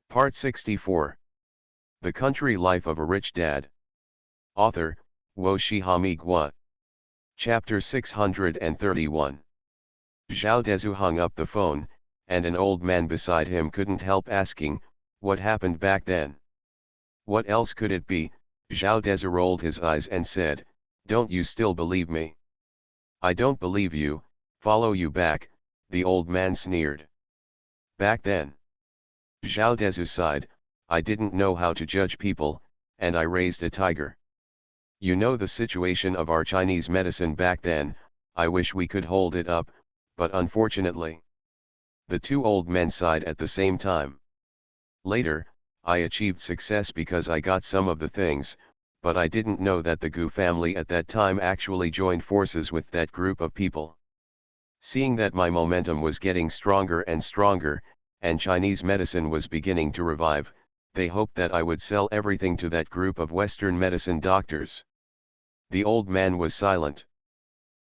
Part 64. The Country Life of a Rich Dad. Author, Wo Shihami Gua. Chapter 631. Zhao Dezu hung up the phone, and an old man beside him couldn't help asking, what happened back then? What else could it be? Zhao Dezu rolled his eyes and said, don't you still believe me? I don't believe you, follow you back, the old man sneered. Back then. Zhao Dezu sighed, I didn't know how to judge people, and I raised a tiger. You know the situation of our Chinese medicine back then, I wish we could hold it up, but unfortunately. The two old men sighed at the same time. Later, I achieved success because I got some of the things, but I didn't know that the Gu family at that time actually joined forces with that group of people. Seeing that my momentum was getting stronger and stronger, and Chinese medicine was beginning to revive, they hoped that I would sell everything to that group of Western medicine doctors. The old man was silent.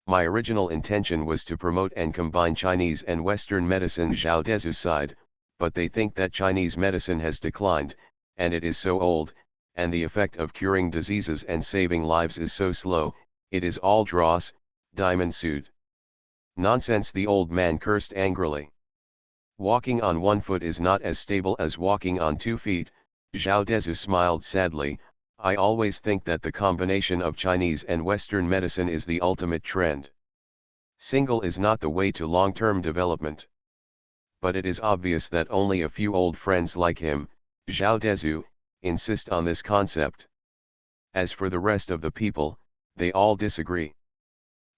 My original intention was to promote and combine Chinese and Western medicine. Zhao Dezu sighed, but they think that Chinese medicine has declined, and it is so old, and the effect of curing diseases and saving lives is so slow, it is all dross, diamond sued. Nonsense, the old man cursed angrily. Walking on one foot is not as stable as walking on 2 feet, Zhao Dezu smiled sadly, I always think that the combination of Chinese and Western medicine is the ultimate trend. Single is not the way to long-term development. But it is obvious that only a few old friends like him, Zhao Dezu, insist on this concept. As for the rest of the people, they all disagree.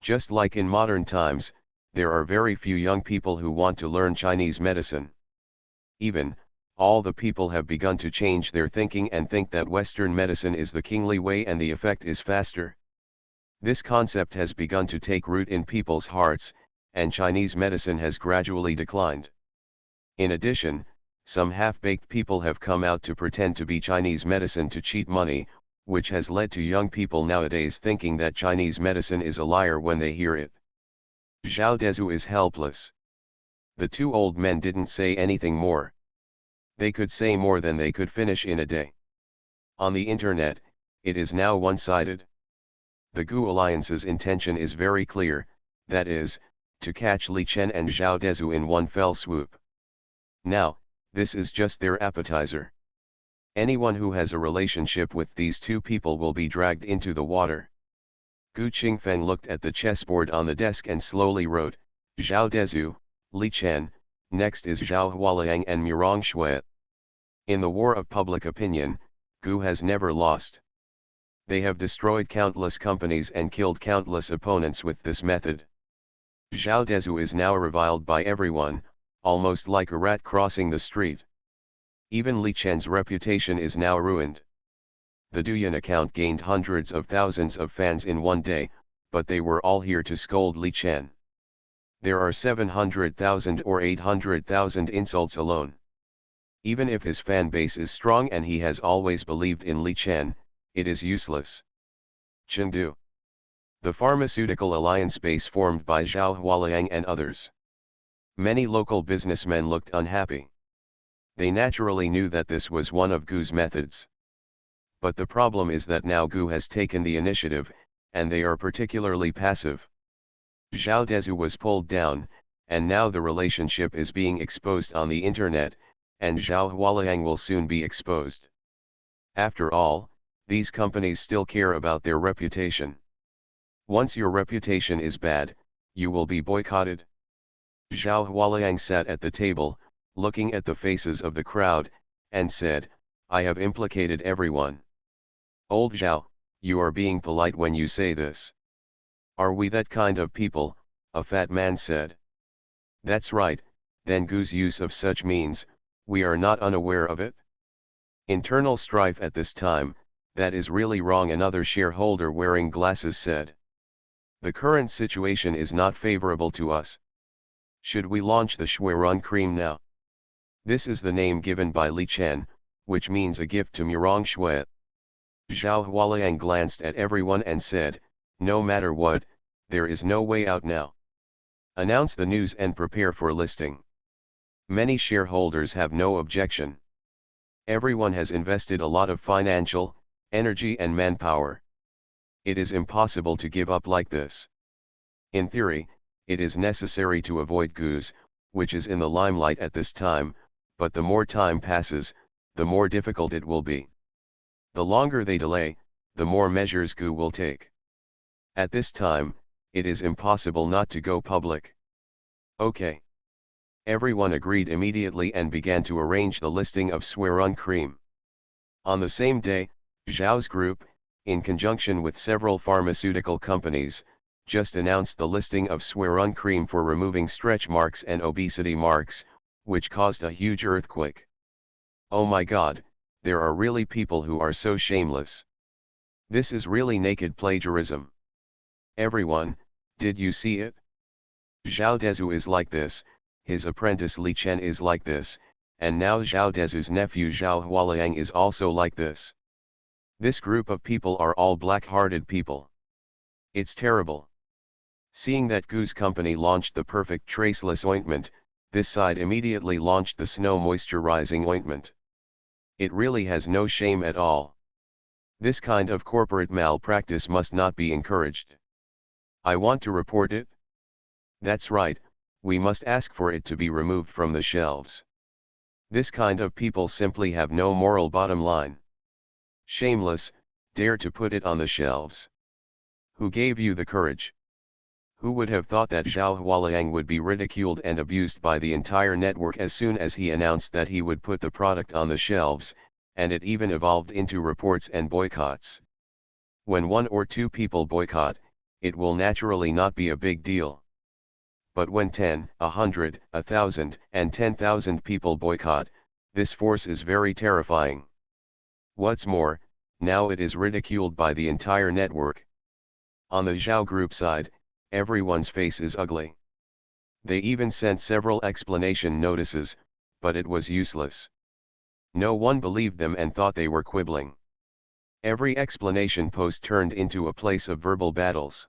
Just like in modern times, there are very few young people who want to learn Chinese medicine. Even, all the people have begun to change their thinking and think that Western medicine is the kingly way and the effect is faster. This concept has begun to take root in people's hearts, and Chinese medicine has gradually declined. In addition, some half-baked people have come out to pretend to be Chinese medicine to cheat money, which has led to young people nowadays thinking that Chinese medicine is a liar when they hear it. Zhao Dezu is helpless. The two old men didn't say anything more. They could say more than they could finish in a day. On the internet, it is now one-sided. The Gu Alliance's intention is very clear, that is, to catch Li Chen and Zhao Dezu in one fell swoop. Now, this is just their appetizer. Anyone who has a relationship with these two people will be dragged into the water. Gu Qingfeng looked at the chessboard on the desk and slowly wrote, Zhao Dezu, Li Chen, next is Zhao Hualiang and Murong Shui. In the war of public opinion, Gu has never lost. They have destroyed countless companies and killed countless opponents with this method. Zhao Dezu is now reviled by everyone, almost like a rat crossing the street. Even Li Chen's reputation is now ruined. The Douyin account gained hundreds of thousands of fans in one day, but they were all here to scold Li Chen. There are 700,000 or 800,000 insults alone. Even if his fan base is strong and he has always believed in Li Chen, it is useless. Chengdu. The pharmaceutical alliance base formed by Zhao Hualiang and others. Many local businessmen looked unhappy. They naturally knew that this was one of Gu's methods. But the problem is that now Gu has taken the initiative, and they are particularly passive. Zhao Dezu was pulled down, and now the relationship is being exposed on the internet, and Zhao Hualiang will soon be exposed. After all, these companies still care about their reputation. Once your reputation is bad, you will be boycotted. Zhao Hualiang sat at the table, looking at the faces of the crowd, and said, I have implicated everyone. Old Zhao, you are being polite when you say this. Are we that kind of people? A fat man said. That's right, then Gu's use of such means, we are not unaware of it. Internal strife at this time, that is really wrong, another shareholder wearing glasses said. The current situation is not favorable to us. Should we launch the Shui Run cream now? This is the name given by Li Chen, which means a gift to Murong Shui. Zhao Hualiang glanced at everyone and said, no matter what, there is no way out now. Announce the news and prepare for listing. Many shareholders have no objection. Everyone has invested a lot of financial, energy and manpower. It is impossible to give up like this. In theory, it is necessary to avoid goose, which is in the limelight at this time, but the more time passes, the more difficult it will be. The longer they delay, the more measures Gu will take. At this time, it is impossible not to go public. Okay. Everyone agreed immediately and began to arrange the listing of Swaron cream. On the same day, Zhao's group, in conjunction with several pharmaceutical companies, just announced the listing of Swaron cream for removing stretch marks and obesity marks, which caused a huge earthquake. Oh my God, there are really people who are so shameless. This is really naked plagiarism. Everyone, did you see it? Zhao Dezu is like this, his apprentice Li Chen is like this, and now Zhao Dezu's nephew Zhao Hualiang is also like this. This group of people are all black-hearted people. It's terrible. Seeing that Gu's company launched the perfect traceless ointment, this side immediately launched the snow moisturizing ointment. It really has no shame at all. This kind of corporate malpractice must not be encouraged. I want to report it. That's right, we must ask for it to be removed from the shelves. This kind of people simply have no moral bottom line. Shameless, dare to put it on the shelves. Who gave you the courage? Who would have thought that Zhao Hualiang would be ridiculed and abused by the entire network as soon as he announced that he would put the product on the shelves, and it even evolved into reports and boycotts. When 1 or 2 people boycott, it will naturally not be a big deal. But when 10, 100, 1,000, and 10,000 people boycott, this force is very terrifying. What's more, now it is ridiculed by the entire network. On the Zhao group side, everyone's face is ugly. They even sent several explanation notices, but it was useless. No one believed them and thought they were quibbling. Every explanation post turned into a place of verbal battles.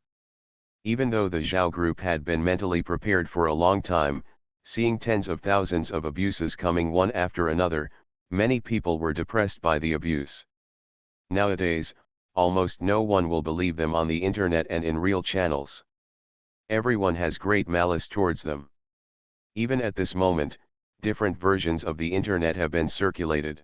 Even though the Zhao group had been mentally prepared for a long time, seeing tens of thousands of abuses coming one after another, many people were depressed by the abuse. Nowadays, almost no one will believe them on the internet and in real channels. Everyone has great malice towards them. Even at this moment, different versions of the internet have been circulated.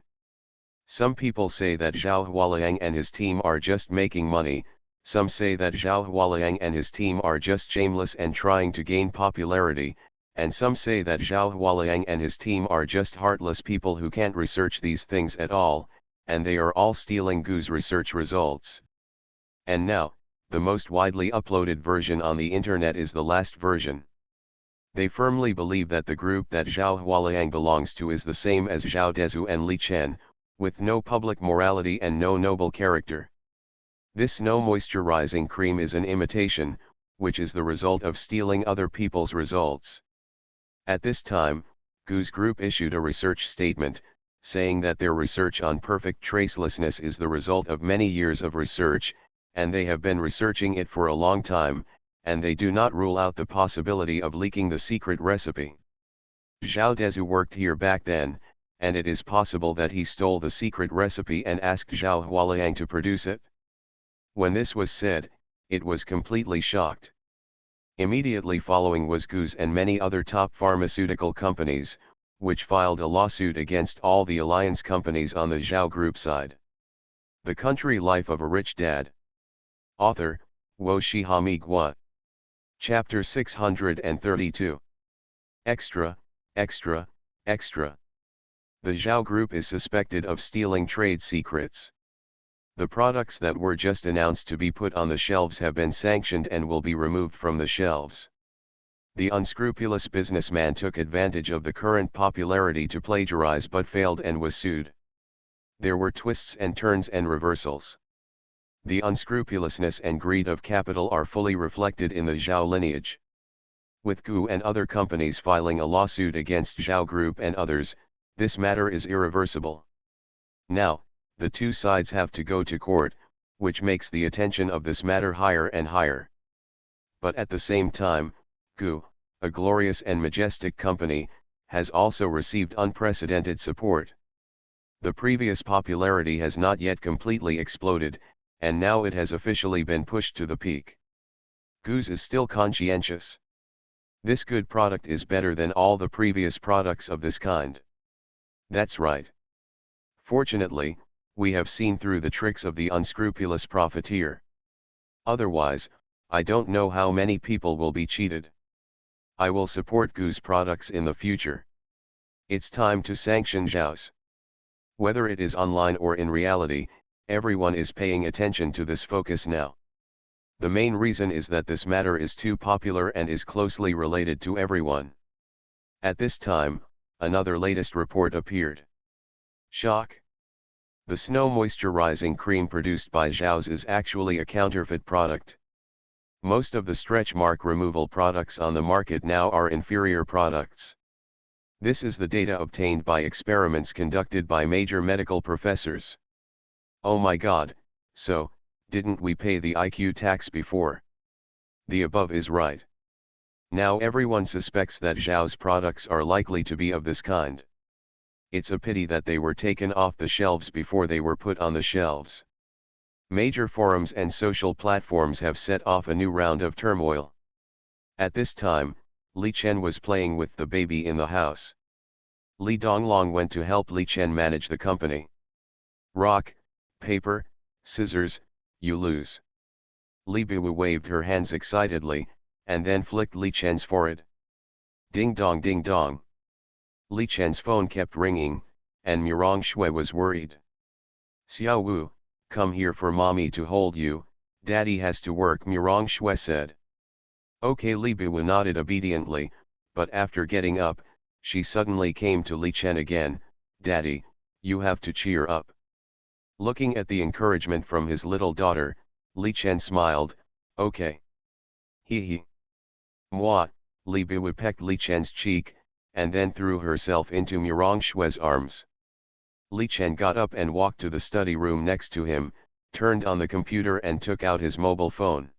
Some people say that Zhao Hualiang and his team are just making money, some say that Zhao Hualiang and his team are just shameless and trying to gain popularity, and some say that Zhao Hualiang and his team are just heartless people who can't research these things at all, and they are all stealing Gu's research results. And now, the most widely uploaded version on the internet is the last version. They firmly believe that the group that Zhao Hualiang belongs to is the same as Zhao Dezu and Li Chen, with no public morality and no noble character. This snow moisturizing cream is an imitation, which is the result of stealing other people's results. At this time, Gu's group issued a research statement, saying that their research on perfect tracelessness is the result of many years of research, and they have been researching it for a long time, and they do not rule out the possibility of leaking the secret recipe. Zhao Dezu worked here back then, and it is possible that he stole the secret recipe and asked Zhao Hualiang to produce it. When this was said, it was completely shocked. Immediately following was Gu's and many other top pharmaceutical companies, which filed a lawsuit against all the alliance companies on the Zhao group side. The Country Life of a Rich Dad. Author, Wo Shihami Gua. Chapter 632. Extra, extra, extra. The Zhao group is suspected of stealing trade secrets. The products that were just announced to be put on the shelves have been sanctioned and will be removed from the shelves. The unscrupulous businessman took advantage of the current popularity to plagiarize but failed and was sued. There were twists and turns and reversals. The unscrupulousness and greed of capital are fully reflected in the Zhao lineage. With Gu and other companies filing a lawsuit against Zhao Group and others, this matter is irreversible. Now, the two sides have to go to court, which makes the attention of this matter higher and higher. But at the same time, Gu, a glorious and majestic company, has also received unprecedented support. The previous popularity has not yet completely exploded, and now it has officially been pushed to the peak. Goose is still conscientious. This good product is better than all the previous products of this kind. That's right. Fortunately, we have seen through the tricks of the unscrupulous profiteer. Otherwise, I don't know how many people will be cheated. I will support Goose products in the future. It's time to sanction Zhao's. Whether it is online or in reality, everyone is paying attention to this focus now. The main reason is that this matter is too popular and is closely related to everyone. At this time, another latest report appeared. Shock! The snow moisturizing cream produced by Zhao's is actually a counterfeit product. Most of the stretch mark removal products on the market now are inferior products. This is the data obtained by experiments conducted by major medical professors. Oh my god, so, didn't we pay the IQ tax before? The above is right. Now everyone suspects that Zhao's products are likely to be of this kind. It's a pity that they were taken off the shelves before they were put on the shelves. Major forums and social platforms have set off a new round of turmoil. At this time, Li Chen was playing with the baby in the house. Li Donglong went to help Li Chen manage the company. Rock, paper, scissors, you lose. Li Biwu waved her hands excitedly, and then flicked Li Chen's forehead. Ding dong ding dong. Li Chen's phone kept ringing, and Murong Shui was worried. Xiao Wu, come here for mommy to hold you, daddy has to work, Murong Shui said. Okay, Li Biwu nodded obediently, but after getting up, she suddenly came to Li Chen again. Daddy, you have to cheer up. Looking at the encouragement from his little daughter, Li Chen smiled. Okay. Hee hee. Moi, Li Biwu pecked Li Chen's cheek, and then threw herself into Murong Shui's arms. Li Chen got up and walked to the study room next to him, turned on the computer and took out his mobile phone.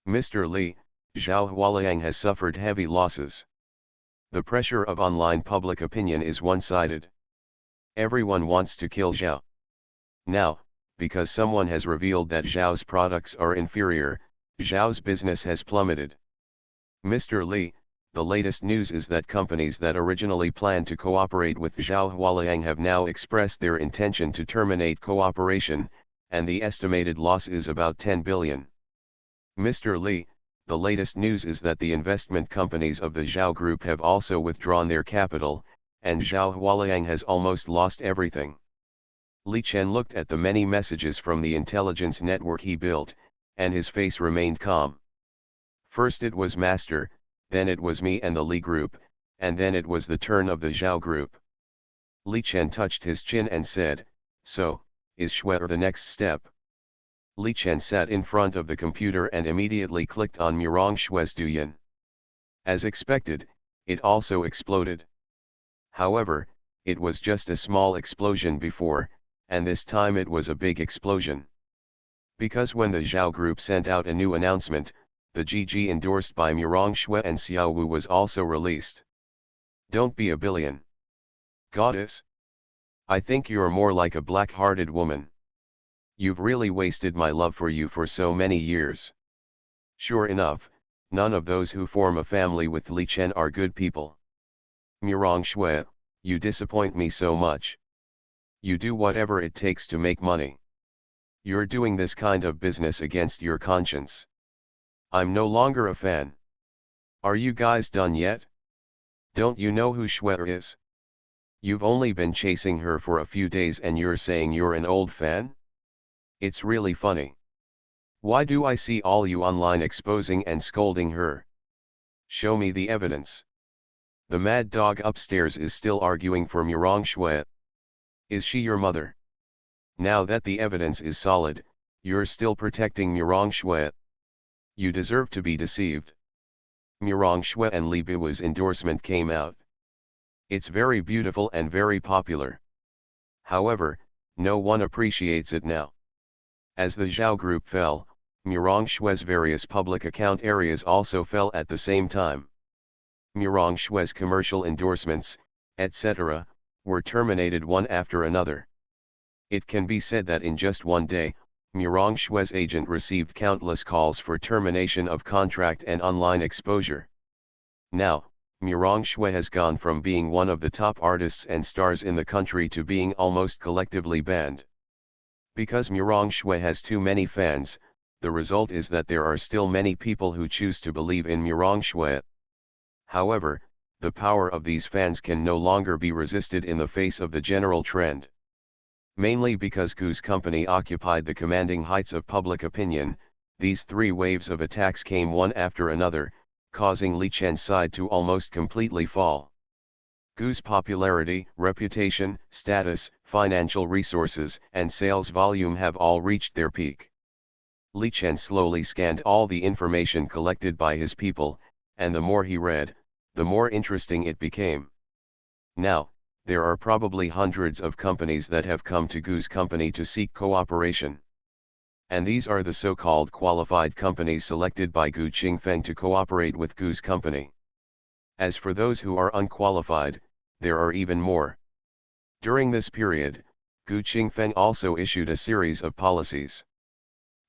Mr. Li, Zhao Hualiang has suffered heavy losses. The pressure of online public opinion is one-sided. Everyone wants to kill Zhao. Now, because someone has revealed that Zhao's products are inferior, Zhao's business has plummeted. Mr. Li, the latest news is that companies that originally planned to cooperate with Zhao Hualiang have now expressed their intention to terminate cooperation, and the estimated loss is about 10 billion. Mr. Li, the latest news is that the investment companies of the Zhao Group have also withdrawn their capital, and Zhao Hualiang has almost lost everything. Li Chen looked at the many messages from the intelligence network he built, and his face remained calm. First it was Master, then it was me and the Li Group, and then it was the turn of the Zhao Group. Li Chen touched his chin and said, so, is Shui the next step? Li Chen sat in front of the computer and immediately clicked on Murong Shui's Douyin. As expected, it also exploded. However, it was just a small explosion before, and this time it was a big explosion. Because when the Zhao Group sent out a new announcement, the GG endorsed by Murong Shui and Xiao Wu was also released. Don't be a billion. Goddess? I think you're more like a black-hearted woman. You've really wasted my love for you for so many years. Sure enough, none of those who form a family with Li Chen are good people. Murong Shui, you disappoint me so much. You do whatever it takes to make money. You're doing this kind of business against your conscience. I'm no longer a fan. Are you guys done yet? Don't you know who Shui is? You've only been chasing her for a few days and you're saying you're an old fan? It's really funny. Why do I see all you online exposing and scolding her? Show me the evidence. The mad dog upstairs is still arguing for Murong Shui. Is she your mother? Now that the evidence is solid, you're still protecting Murong Shui. You deserve to be deceived. Murong Shui and Li Biwu's endorsement came out. It's very beautiful and very popular. However, no one appreciates it now. As the Zhao Group fell, Murong Shui's various public account areas also fell at the same time. Murong Shui's commercial endorsements, etc., were terminated one after another. It can be said that in just one day, Murong Shui's agent received countless calls for termination of contract and online exposure. Now, Murong Shui has gone from being one of the top artists and stars in the country to being almost collectively banned. Because Murong Shui has too many fans, the result is that there are still many people who choose to believe in Murong Shui. However, the power of these fans can no longer be resisted in the face of the general trend. Mainly because Gu's company occupied the commanding heights of public opinion, these three waves of attacks came one after another, causing Li Chen's side to almost completely fall. Gu's popularity, reputation, status, financial resources, and sales volume have all reached their peak. Li Chen slowly scanned all the information collected by his people, and the more he read, the more interesting it became. Now, there are probably hundreds of companies that have come to Gu's company to seek cooperation. And these are the so-called qualified companies selected by Gu Qingfeng to cooperate with Gu's company. As for those who are unqualified, there are even more. During this period, Gu Qingfeng also issued a series of policies.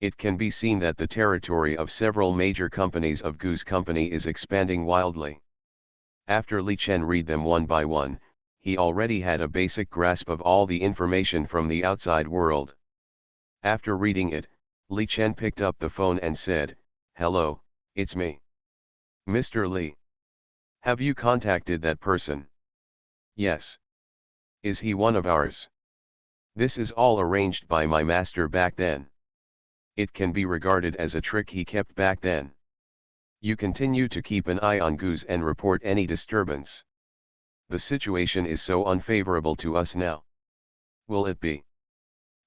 It can be seen that the territory of several major companies of Gu's company is expanding wildly. After Li Chen read them one by one, he already had a basic grasp of all the information from the outside world. After reading it, Li Chen picked up the phone and said, "Hello, it's me. Mr. Li. Have you contacted that person?" "Yes. Is he one of ours?" "This is all arranged by my master back then. It can be regarded as a trick he kept back then. You continue to keep an eye on Gu's and report any disturbance. The situation is so unfavorable to us now. Will it be?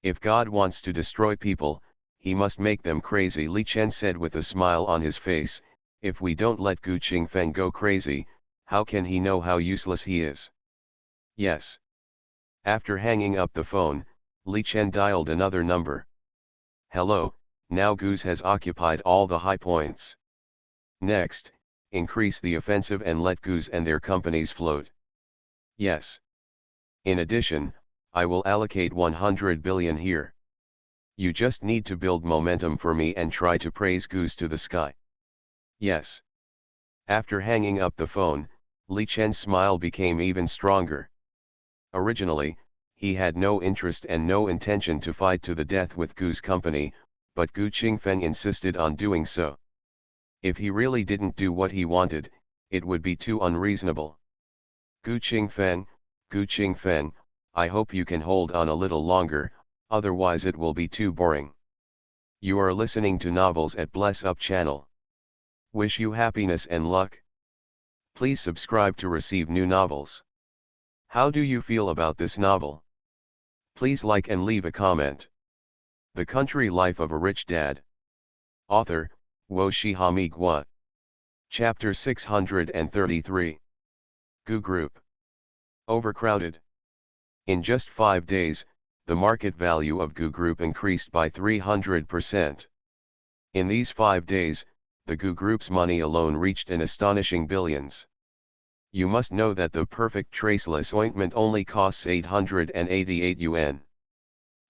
If God wants to destroy people, he must make them crazy," Li Chen said with a smile on his face. "If we don't let Gu Qingfeng go crazy, how can he know how useless he is?" "Yes." After hanging up the phone, Li Chen dialed another number. "Hello, now Gu's has occupied all the high points. Next, increase the offensive and let Gu's and their companies float." "Yes. In addition, I will allocate 100 billion here. You just need to build momentum for me and try to praise Gu's to the sky." "Yes." After hanging up the phone, Li Chen's smile became even stronger. Originally, he had no interest and no intention to fight to the death with Gu's company, but Gu Qingfeng insisted on doing so. If he really didn't do what he wanted, it would be too unreasonable. Gu Qingfeng, I hope you can hold on a little longer, otherwise it will be too boring. You are listening to Novels at Bless Up channel. Wish you happiness and luck. Please subscribe to receive new novels. How do you feel about this novel? Please like and leave a comment. The Country Life of a Rich Dad. Author, Wo Shihami Gua. Chapter 633. Gu Group. Overcrowded. In just 5 days, the market value of Gu Group increased by 300%. In these 5 days, the Gu Group's money alone reached an astonishing billions. You must know that the perfect traceless ointment only costs 888 yuan.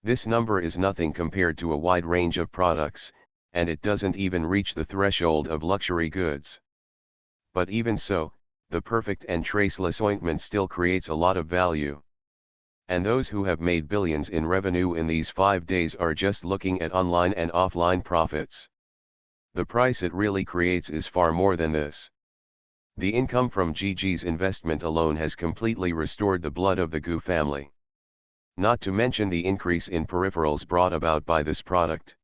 This number is nothing compared to a wide range of products, and it doesn't even reach the threshold of luxury goods. But even so, the perfect and traceless ointment still creates a lot of value. And those who have made billions in revenue in these 5 days are just looking at online and offline profits. The price it really creates is far more than this. The income from Gigi's investment alone has completely restored the blood of the Gu family. Not to mention the increase in peripherals brought about by this product.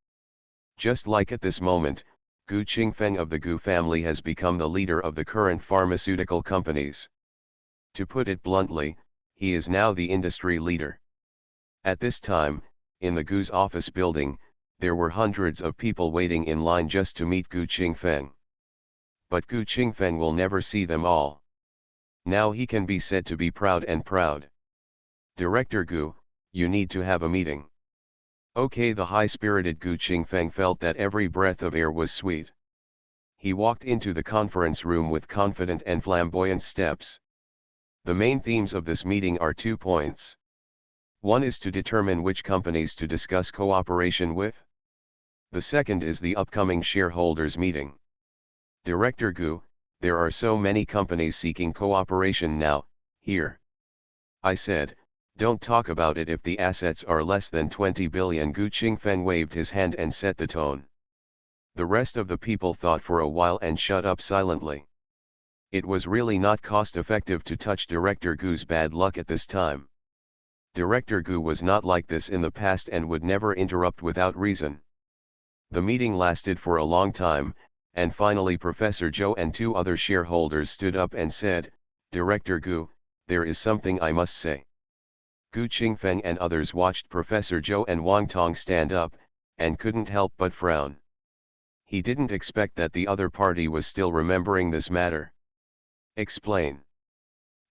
Just like at this moment, Gu Qingfeng of the Gu family has become the leader of the current pharmaceutical companies. To put it bluntly, he is now the industry leader. At this time, in the Gu's office building, there were hundreds of people waiting in line just to meet Gu Qingfeng. But Gu Qingfeng will never see them all. Now he can be said to be proud and proud. "Director Gu, you need to have a meeting." Okay, the high-spirited Gu Qingfeng felt that every breath of air was sweet. He walked into the conference room with confident and flamboyant steps. The main themes of this meeting are 2 points. One is to determine which companies to discuss cooperation with. The second is the upcoming shareholders meeting. Director Gu, there are so many companies seeking cooperation now, here. I said, don't talk about it if the assets are less than 20 billion. Gu Qingfeng waved his hand and set the tone. The rest of the people thought for a while and shut up silently. It was really not cost-effective to touch Director Gu's bad luck at this time. Director Gu was not like this in the past and would never interrupt without reason. The meeting lasted for a long time, and finally Professor Zhou and 2 other shareholders stood up and said, Director Gu, there is something I must say. Gu Qingfeng and others watched Professor Zhou and Wang Tong stand up, and couldn't help but frown. He didn't expect that the other party was still remembering this matter. Explain.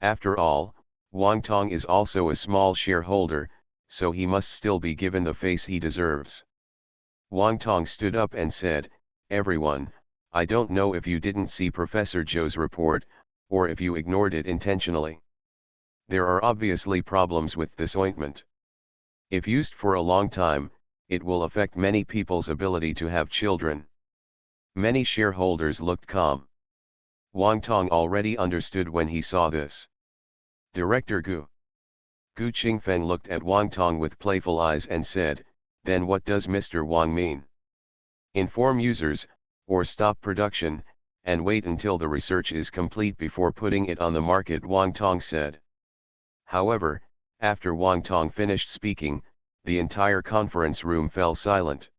After all, Wang Tong is also a small shareholder, so he must still be given the face he deserves. Wang Tong stood up and said, everyone, I don't know if you didn't see Professor Zhou's report, or if you ignored it intentionally. There are obviously problems with this ointment. If used for a long time, it will affect many people's ability to have children. Many shareholders looked calm. Wang Tong already understood when he saw this. Director Gu. Gu Qingfeng looked at Wang Tong with playful eyes and said, then what does Mr. Wang mean? Inform users, or stop production, and wait until the research is complete before putting it on the market, Wang Tong said. However, after Wang Tong finished speaking, the entire conference room fell silent.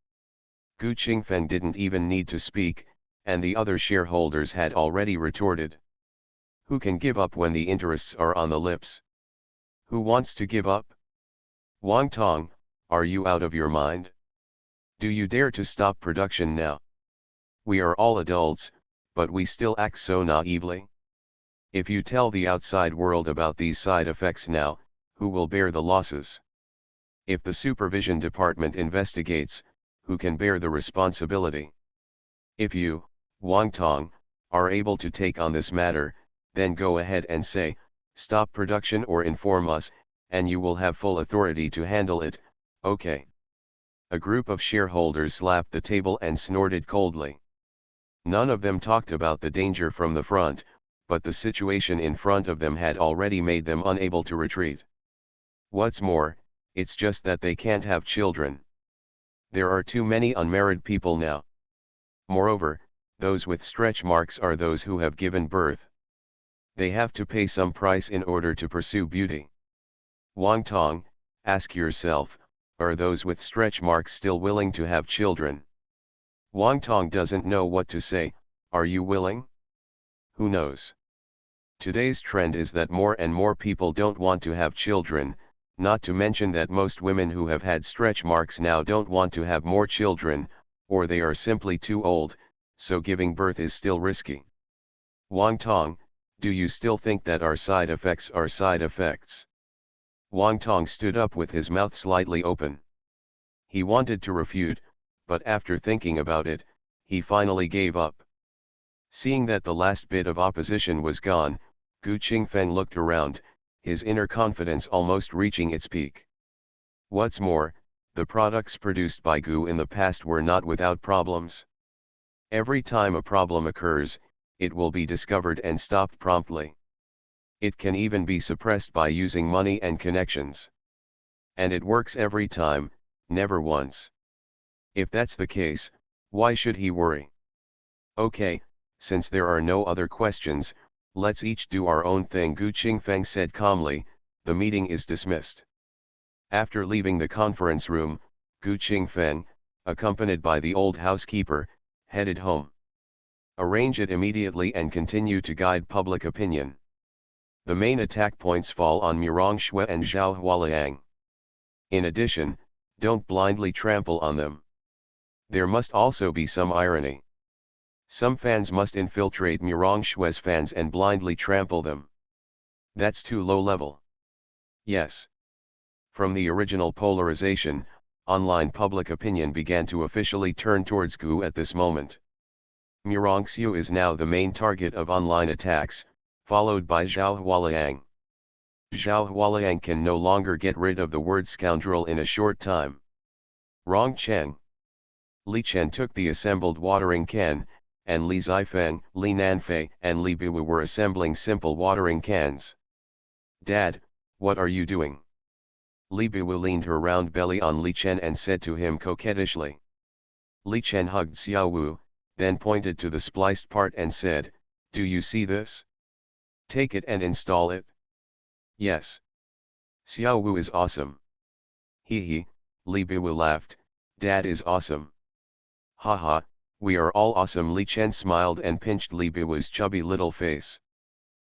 Gu Qingfeng didn't even need to speak, and the other shareholders had already retorted. Who can give up when the interests are on the lips? Who wants to give up? Wang Tong, are you out of your mind? Do you dare to stop production now? We are all adults, but we still act so naively. If you tell the outside world about these side effects now, who will bear the losses? If the supervision department investigates, who can bear the responsibility? If you, Wang Tong, are able to take on this matter, then go ahead and say, stop production or inform us, and you will have full authority to handle it, okay? A group of shareholders slapped the table and snorted coldly. None of them talked about the danger from the front, but the situation in front of them had already made them unable to retreat. What's more, it's just that they can't have children. There are too many unmarried people now. Moreover, those with stretch marks are those who have given birth. They have to pay some price in order to pursue beauty. Wang Tong, ask yourself, are those with stretch marks still willing to have children? Wang Tong doesn't know what to say. Are you willing? Who knows? Today's trend is that more and more people don't want to have children, not to mention that most women who have had stretch marks now don't want to have more children, or they are simply too old, so giving birth is still risky. Wang Tong, do you still think that our side effects are side effects? Wang Tong stood up with his mouth slightly open. He wanted to refute, but after thinking about it, he finally gave up. Seeing that the last bit of opposition was gone, Gu Qingfeng looked around, his inner confidence almost reaching its peak. What's more, the products produced by Gu in the past were not without problems. Every time a problem occurs, it will be discovered and stopped promptly. It can even be suppressed by using money and connections. And it works every time, never once. If that's the case, why should he worry? Okay, since there are no other questions, let's each do our own thing, Gu Qingfeng said calmly. The meeting is dismissed. After leaving the conference room, Gu Qingfeng, accompanied by the old housekeeper, headed home. Arrange it immediately and continue to guide public opinion. The main attack points fall on Murong Shui and Zhao Hualiang. In addition, don't blindly trample on them. There must also be some irony. Some fans must infiltrate Murong Shui's fans and blindly trample them. That's too low level. Yes. From the original polarization, online public opinion began to officially turn towards Gu at this moment. Murong Shui is now the main target of online attacks, followed by Zhao Hualiang. Zhao Hualiang can no longer get rid of the word scoundrel in a short time. Rong Cheng. Li Chen took the assembled watering can, and Li Zifeng, Li Nanfei, and Li Biwu were assembling simple watering cans. Dad, what are you doing? Li Biwu leaned her round belly on Li Chen and said to him coquettishly. Li Chen hugged Xiao Wu, then pointed to the spliced part and said, "Do you see this? Take it and install it." "Yes. Xiao Wu is awesome." "Hee hee," Li Biwu laughed, "Dad is awesome." "Haha, we are all awesome." Li Chen smiled and pinched Li Biwu's chubby little face.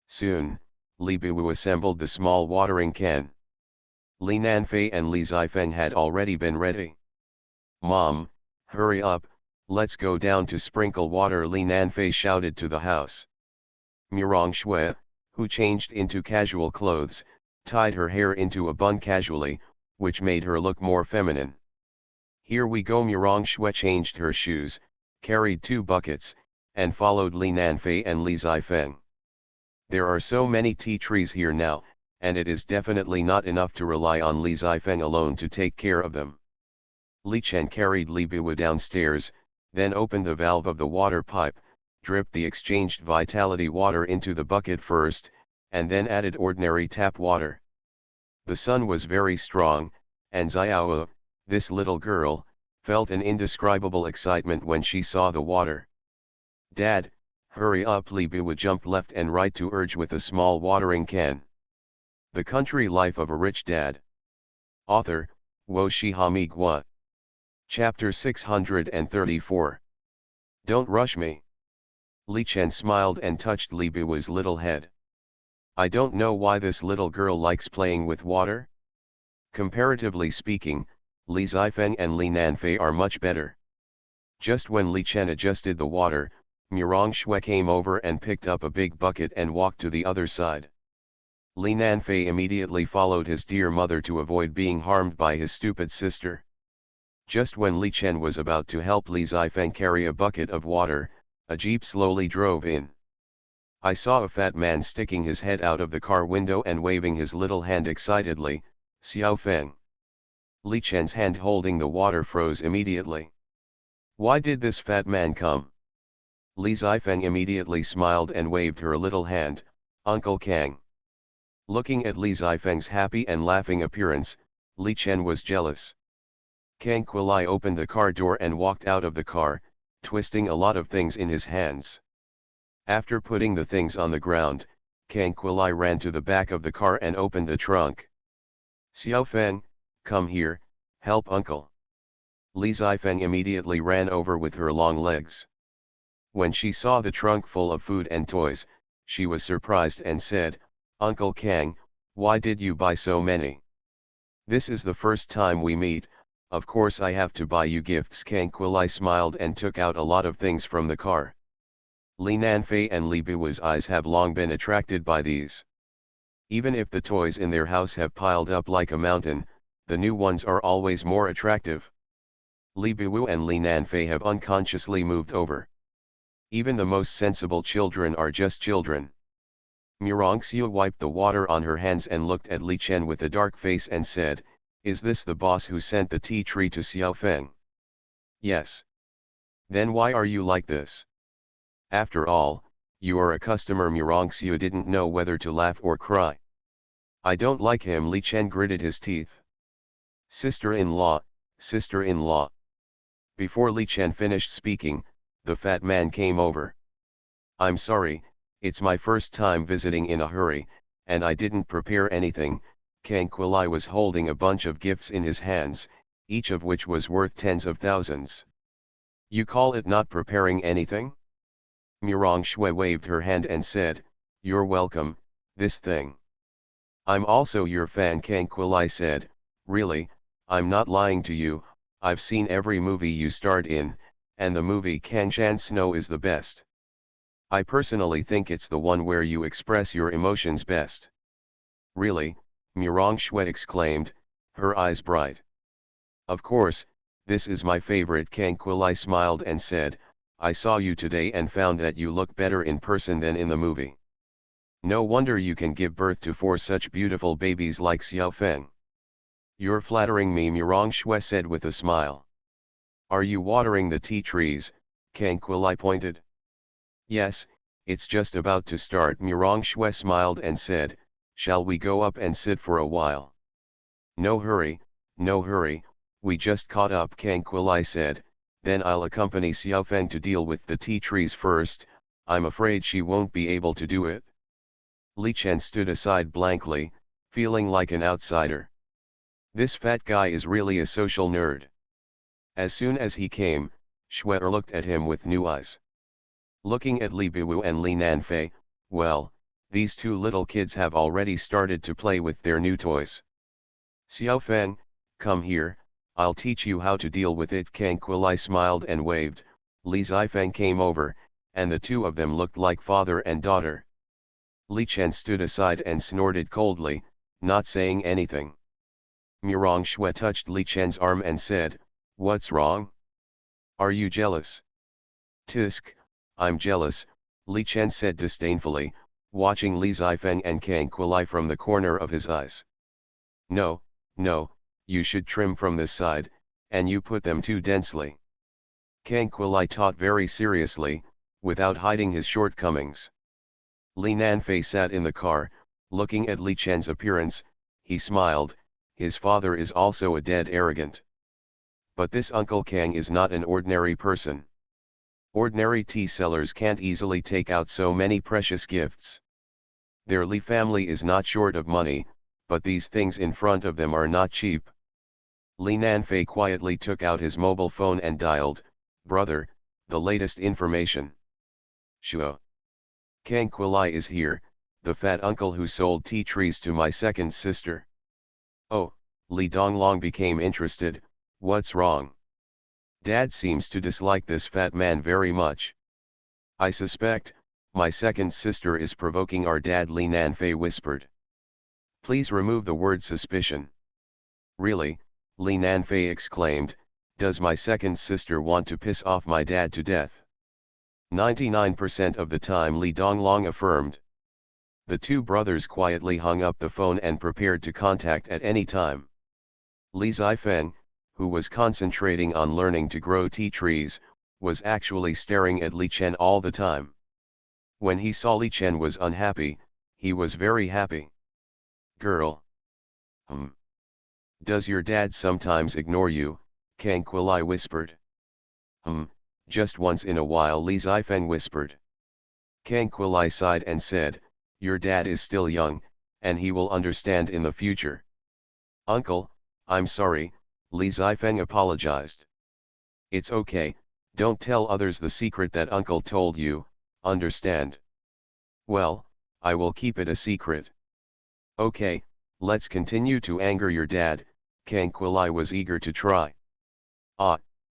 Soon, Li Biwu assembled the small watering can. Li Nanfei and Li Zifeng had already been ready. "Mom, hurry up, let's go down to sprinkle water," Li Nanfei shouted to the house. Murong Shui, who changed into casual clothes, tied her hair into a bun casually, which made her look more feminine. "Here we go." Murong Shui changed her shoes, carried 2 buckets, and followed Li Nanfei and Li Zifeng. There are so many tea trees here now, and it is definitely not enough to rely on Li Zifeng alone to take care of them. Li Chen carried Li Biwu downstairs, then opened the valve of the water pipe, dripped the exchanged vitality water into the bucket first, and then added ordinary tap water. The sun was very strong, and Xiao, this little girl, felt an indescribable excitement when she saw the water. "Dad, hurry up!" Li Biwu jumped left and right to urge with a small watering can. The Country Life of a Rich Dad. Author, Wo Shihami Gua. Chapter 634. Don't rush me. Li Chen smiled and touched Li Biwu's little head. "I don't know why this little girl likes playing with water. Comparatively speaking, Li Zifeng and Li Nanfei are much better." Just when Li Chen adjusted the water, Murong Shui came over and picked up a big bucket and walked to the other side. Li Nanfei immediately followed his dear mother to avoid being harmed by his stupid sister. Just when Li Chen was about to help Li Zifeng carry a bucket of water, a jeep slowly drove in. I saw a fat man sticking his head out of the car window and waving his little hand excitedly. "Xiao Feng." Li Chen's hand holding the water froze immediately. "Why did this fat man come?" Li Zifeng immediately smiled and waved her little hand. "Uncle Kang." Looking at Li Zifeng's happy and laughing appearance, Li Chen was jealous. Kang Quilai opened the car door and walked out of the car, twisting a lot of things in his hands. After putting the things on the ground, Kang Quilai ran to the back of the car and opened the trunk. "Xiao Feng, come here, help uncle." Li Zifeng immediately ran over with her long legs. When she saw the trunk full of food and toys, she was surprised and said, "Uncle Kang, why did you buy so many? This is the first time we meet, of course I have to buy you gifts." Kang Quilai smiled and took out a lot of things from the car. Li Nanfei and Li Biwu's eyes have long been attracted by these. Even if the toys in their house have piled up like a mountain, the new ones are always more attractive. Li Biwu and Li Nanfei have unconsciously moved over. Even the most sensible children are just children. Murong Xiu wiped the water on her hands and looked at Li Chen with a dark face and said, "Is this the boss who sent the tea tree to Xiao Feng?" "Yes." "Then why are you like this? After all, you are a customer." Murong Xiu didn't know whether to laugh or cry. "I don't like him." Li Chen gritted his teeth. "Sister-in-law, sister-in-law." Before Li Chen finished speaking, the fat man came over. "I'm sorry, it's my first time visiting in a hurry, and I didn't prepare anything." Kang Quilai was holding a bunch of gifts in his hands, each of which was worth tens of thousands. "You call it not preparing anything?" Murong Shui waved her hand and said, "You're welcome, this thing." "I'm also your fan." Kang Quilai said, "Really, I'm not lying to you, I've seen every movie you starred in, and the movie Kangshan Snow is the best. I personally think it's the one where you express your emotions best." "Really?" Murong Shui exclaimed, her eyes bright. "Of course, this is my favorite." Kang Quilai smiled and said, "I saw you today and found that you look better in person than in the movie." No wonder you can give birth to 4 such beautiful babies like Xiao Feng. You're flattering me, Murong Shui said with a smile. Are you watering the tea trees? Kang Quilai pointed. Yes, it's just about to start. Murong Shui smiled and said, shall we go up and sit for a while? No hurry, no hurry, we just caught up, Kang Quilai said, then I'll accompany Xiao Feng to deal with the tea trees first. I'm afraid she won't be able to do it. Li Chen stood aside blankly, feeling like an outsider. This fat guy is really a social nerd. As soon as he came, Shui looked at him with new eyes. Looking at Li Biwu and Li Nanfei, well, these 2 little kids have already started to play with their new toys. Xiao Feng, come here, I'll teach you how to deal with it. Kang Quilai smiled and waved. Li Zifeng came over, and the 2 of them looked like father and daughter. Li Chen stood aside and snorted coldly, not saying anything. Murong Shui touched Li Chen's arm and said, what's wrong? Are you jealous? Tisk, I'm jealous, Li Chen said disdainfully, watching Li Zifeng and Kang Quilai from the corner of his eyes. No, no, you should trim from this side, and you put them too densely. Kang Quilai taught very seriously, without hiding his shortcomings. Li Nanfei sat in the car, looking at Li Chen's appearance. He smiled, his father is also a dead arrogant. But this Uncle Kang is not an ordinary person. Ordinary tea sellers can't easily take out so many precious gifts. Their Li family is not short of money, but these things in front of them are not cheap. Li Nanfei quietly took out his mobile phone and dialed, brother, the latest information. Shuo. Kang Quilai is here, the fat uncle who sold tea trees to my second sister. Oh, Li Donglong became interested, what's wrong? Dad seems to dislike this fat man very much. I suspect, my second sister is provoking our dad, Li Nanfei whispered. Please remove the word suspicion. Really, Li Nanfei exclaimed, does my second sister want to piss off my dad to death? 99% of the time, Li Donglong affirmed. The 2 brothers quietly hung up the phone and prepared to contact at any time. Li Zifeng, who was concentrating on learning to grow tea trees, was actually staring at Li Chen all the time. When he saw Li Chen was unhappy, he was very happy. Girl. Does your dad sometimes ignore you? Kang Quilai whispered. Just once in a while, Li Zifeng whispered. Kang Quilai sighed and said, your dad is still young, and he will understand in the future. Uncle, I'm sorry, Li Zifeng apologized. It's okay, don't tell others the secret that uncle told you, understand? Well, I will keep it a secret. Okay, let's continue to anger your dad. Kang Quilai was eager to try.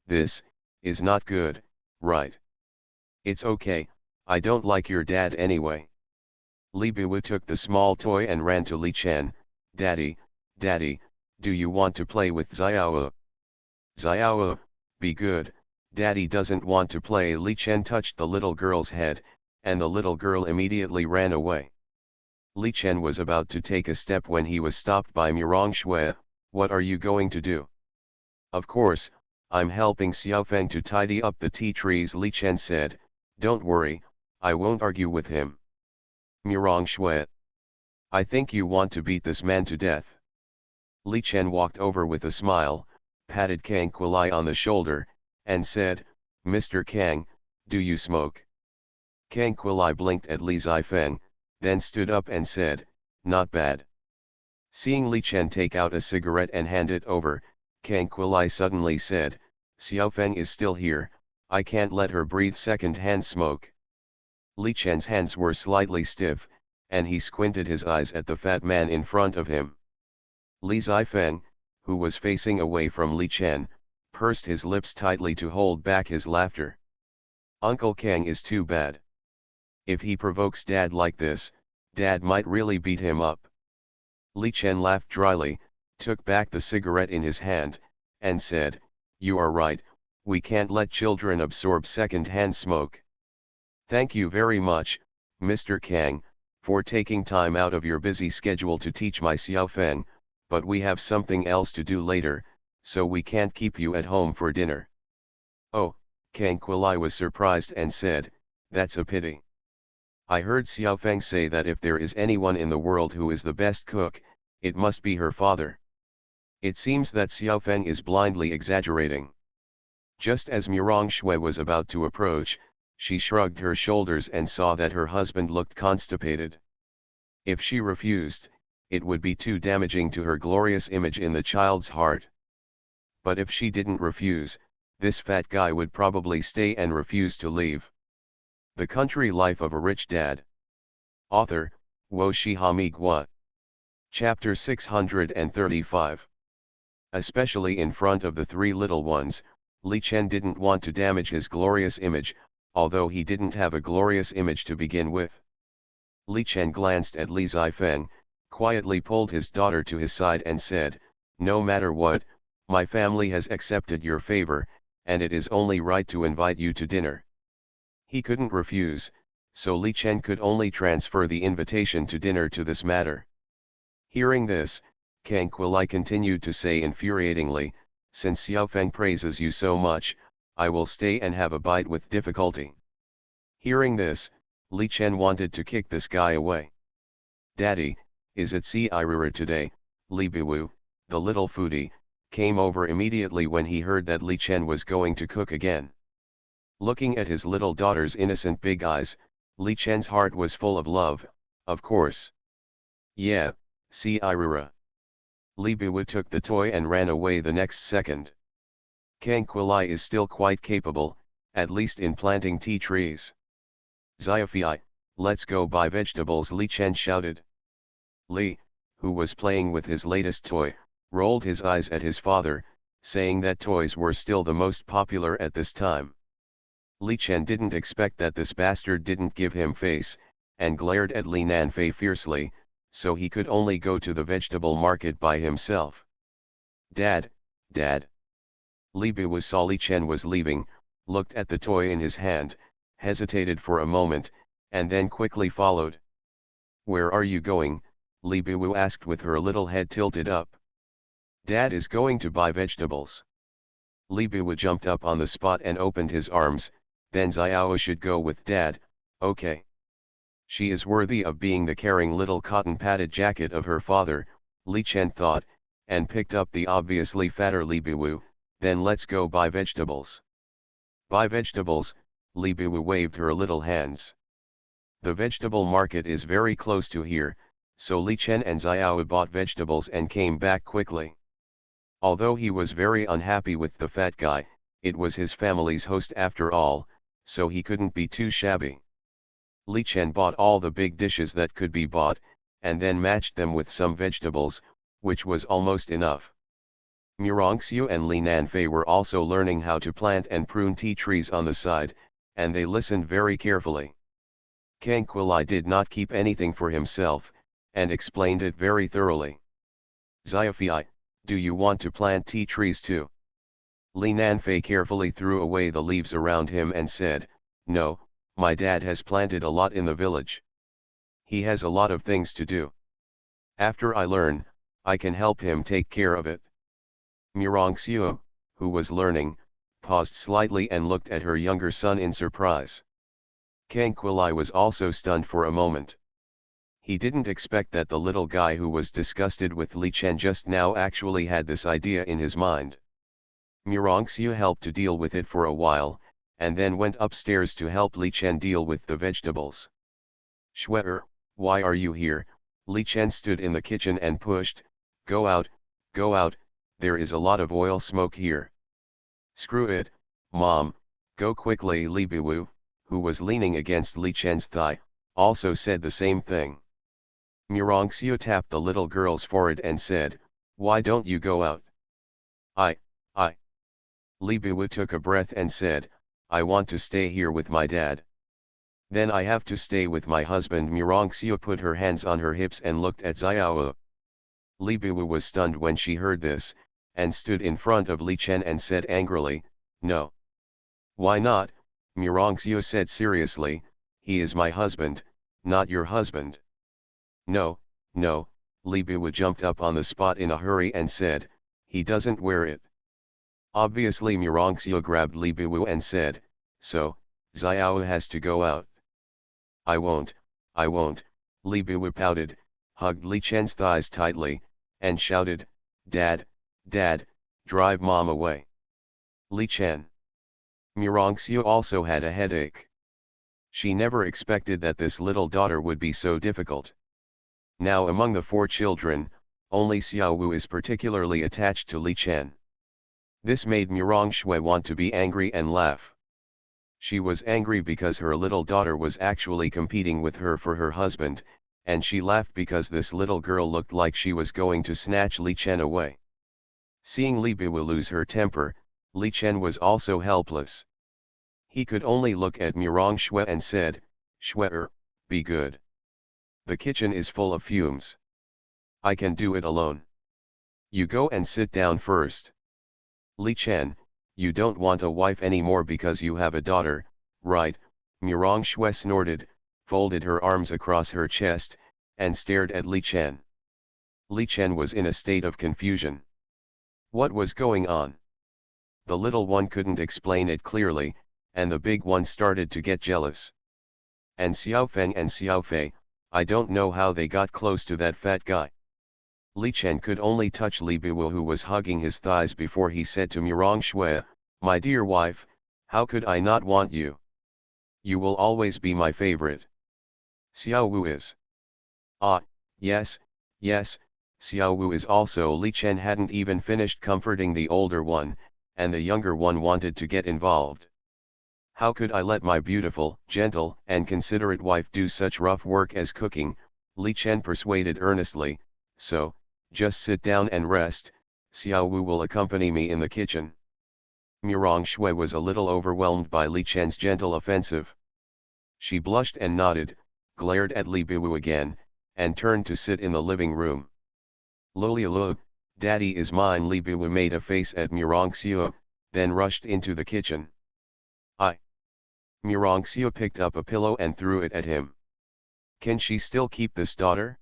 This is not good, right? It's okay, I don't like your dad anyway. Li Biwu took the small toy and ran to Li Chen. Daddy, Daddy, do you want to play with Xiao? Xiao, be good, Daddy doesn't want to play. Li Chen touched the little girl's head, and the little girl immediately ran away. Li Chen was about to take a step when he was stopped by Murong Shui. What are you going to do? Of course, I'm helping Xiao Feng to tidy up the tea trees, Li Chen said. Don't worry, I won't argue with him. Murong Shui. I think you want to beat this man to death. Li Chen walked over with a smile, patted Kang Quilai on the shoulder, and said, Mr. Kang, do you smoke? Kang Quilai blinked at Li Zifeng, then stood up and said, not bad. Seeing Li Chen take out a cigarette and hand it over, Kang Quilai suddenly said, Xiao Feng is still here, I can't let her breathe second-hand smoke. Li Chen's hands were slightly stiff, and he squinted his eyes at the fat man in front of him. Li Zifeng, who was facing away from Li Chen, pursed his lips tightly to hold back his laughter. Uncle Kang is too bad. If he provokes Dad like this, Dad might really beat him up. Li Chen laughed dryly, took back the cigarette in his hand, and said, you are right, we can't let children absorb second-hand smoke. Thank you very much, Mr. Kang, for taking time out of your busy schedule to teach my Xiaofeng, but we have something else to do later, so we can't keep you at home for dinner. Oh, Kang Quilai was surprised and said, that's a pity. I heard Xiaofeng say that if there is anyone in the world who is the best cook, it must be her father. It seems that Xiaofeng is blindly exaggerating. Just as Murong Shui was about to approach, she shrugged her shoulders and saw that her husband looked constipated. If she refused, it would be too damaging to her glorious image in the child's heart. But if she didn't refuse, this fat guy would probably stay and refuse to leave. The Country Life of a Rich Dad. Author, Wo Shihami Gua. Chapter 635. Especially in front of the three little ones, Li Chen didn't want to damage his glorious image, although he didn't have a glorious image to begin with. Li Chen glanced at Li Zifeng, quietly pulled his daughter to his side and said, no matter what, my family has accepted your favor, and it is only right to invite you to dinner. He couldn't refuse, so Li Chen could only transfer the invitation to dinner to this matter. Hearing this, Kang Quilai continued to say infuriatingly, since Xiaofeng praises you so much, I will stay and have a bite with difficulty. Hearing this, Li Chen wanted to kick this guy away. Daddy, is it Sci-fi today? Li Biwu, the little foodie, came over immediately when he heard that Li Chen was going to cook again. Looking at his little daughter's innocent big eyes, Li Chen's heart was full of love, of course. Yeah, Sci-fi. Li Biwu took the toy and ran away the next second. Kang Quilai is still quite capable, at least in planting tea trees. Sci-fi, let's go buy vegetables, Li Chen shouted. Li, who was playing with his latest toy, rolled his eyes at his father, saying that toys were still the most popular at this time. Li Chen didn't expect that this bastard didn't give him face, and glared at Li Nanfei fiercely, so he could only go to the vegetable market by himself. Dad, Dad. Li Biwu saw Li Chen was leaving, looked at the toy in his hand, hesitated for a moment, and then quickly followed. Where are you going? Li Biwu asked with her little head tilted up. Dad is going to buy vegetables. Li Biwu jumped up on the spot and opened his arms, then Xiao should go with Dad, okay. She is worthy of being the caring little cotton-padded jacket of her father, Li Chen thought, and picked up the obviously fatter Li Biwu, then let's go buy vegetables. Buy vegetables, Li Biwu waved her little hands. The vegetable market is very close to here, so Li Chen and Xiao bought vegetables and came back quickly. Although he was very unhappy with the fat guy, it was his family's host after all, so he couldn't be too shabby. Li Chen bought all the big dishes that could be bought, and then matched them with some vegetables, which was almost enough. Murongxiu and Li Nanfei were also learning how to plant and prune tea trees on the side, and they listened very carefully. Kang Quilai did not keep anything for himself, and explained it very thoroughly. Xiaofei, do you want to plant tea trees too? Li Nanfei carefully threw away the leaves around him and said, no, my dad has planted a lot in the village. He has a lot of things to do. After I learn, I can help him take care of it. Murongxiu, who was learning, paused slightly and looked at her younger son in surprise. Kang Quilai was also stunned for a moment. He didn't expect that the little guy who was disgusted with Li Chen just now actually had this idea in his mind. Murongxiu helped to deal with it for a while, and then went upstairs to help Li Chen deal with the vegetables. Shui, why are you here? Li Chen stood in the kitchen and pushed, go out, there is a lot of oil smoke here. Screw it, Mom, go quickly. Li Biwu, who was leaning against Li Chen's thigh, also said the same thing. Murongxiu tapped the little girl's forehead and said, why don't you go out? I. Li Biwu took a breath and said, I want to stay here with my dad. Then I have to stay with my husband. Murongxiu put her hands on her hips and looked at Xiao. Li Biwu was stunned when she heard this, and stood in front of Li Chen and said angrily, no. Why not? Murongxiu said seriously, he is my husband, not your husband. No, no, Li Biwu jumped up on the spot in a hurry and said, he doesn't wear it. Obviously Murongxiu grabbed Li Biwu and said, so, Xiao has to go out. I won't, Li Biwu pouted, hugged Li Chen's thighs tightly, and shouted, Dad, Dad, drive Mom away. Li Chen. Murongxiu also had a headache. She never expected that this little daughter would be so difficult. Now among the 4 children, only Xiao Wu is particularly attached to Li Chen. This made Murongxue want to be angry and laugh. She was angry because her little daughter was actually competing with her for her husband, and she laughed because this little girl looked like she was going to snatch Li Chen away. Seeing Li Biwu lose her temper, Li Chen was also helpless. He could only look at Murongxue and said, Xue, be good. The kitchen is full of fumes. I can do it alone. You go and sit down first. Li Chen, you don't want a wife anymore because you have a daughter, right? Murongxue snorted, folded her arms across her chest, and stared at Li Chen. Li Chen was in a state of confusion. What was going on? The little one couldn't explain it clearly, and the big one started to get jealous. And Xiaofeng and Xiaofei, I don't know how they got close to that fat guy. Li Chen could only touch Li Biwu, who was hugging his thighs, before he said to Murongxue, my dear wife, how could I not want you? You will always be my favorite. Xiao Wu is. Ah, yes, yes, Xiao Wu is also. Li Chen hadn't even finished comforting the older one, and the younger one wanted to get involved. How could I let my beautiful, gentle, and considerate wife do such rough work as cooking? Li Chen persuaded earnestly, so, just sit down and rest, Xiao Wu will accompany me in the kitchen. Murongxue was a little overwhelmed by Li Chen's gentle offensive. She blushed and nodded, glared at Li Biwu again, and turned to sit in the living room. Lolialu, Daddy is mine. Li Biwu made a face at Murongxiu, then rushed into the kitchen. Murongxiu picked up a pillow and threw it at him. Can she still keep this daughter?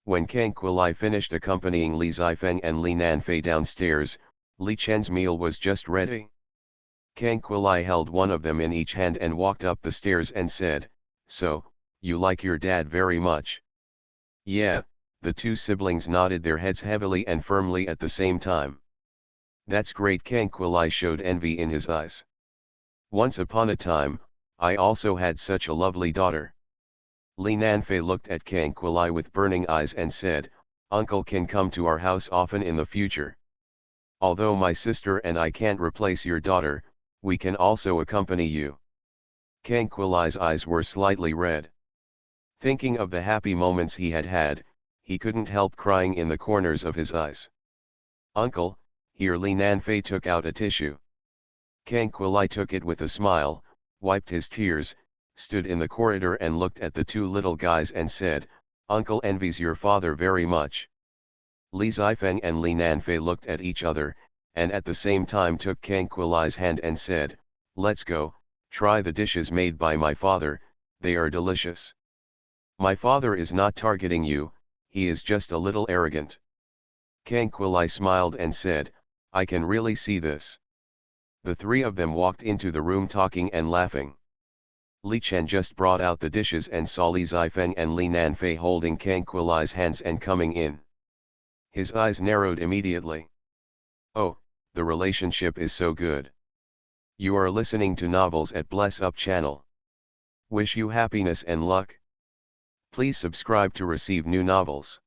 When Kang Quilai finished accompanying Li Zifeng and Li Nanfei downstairs, Li Chen's meal was just ready. Kang Quilai held one of them in each hand and walked up the stairs and said, so, you like your dad very much? Yeah, the 2 siblings nodded their heads heavily and firmly at the same time. That's great. Kang Quilai showed envy in his eyes. Once upon a time, I also had such a lovely daughter. Li Nanfei looked at Kang Quilai with burning eyes and said, Uncle can come to our house often in the future. Although my sister and I can't replace your daughter, we can also accompany you. Kang Quilai's eyes were slightly red. Thinking of the happy moments he had had, he couldn't help crying in the corners of his eyes. Uncle, here. Li Nanfei took out a tissue. Kang Quilai took it with a smile, wiped his tears, stood in the corridor and looked at the 2 little guys and said, Uncle envies your father very much. Li Zifeng and Li Nanfei looked at each other, and at the same time took Kang Quilai's hand and said, let's go, try the dishes made by my father, they are delicious. My father is not targeting you, he is just a little arrogant. Kang Quilai smiled and said, I can really see this. The 3 of them walked into the room talking and laughing. Li Chen just brought out the dishes and saw Li Zifeng and Li Nanfei holding Kang Quilai's hands and coming in. His eyes narrowed immediately. Oh, the relationship is so good. You are listening to Novels at Bless Up channel. Wish you happiness and luck. Please subscribe to receive new novels.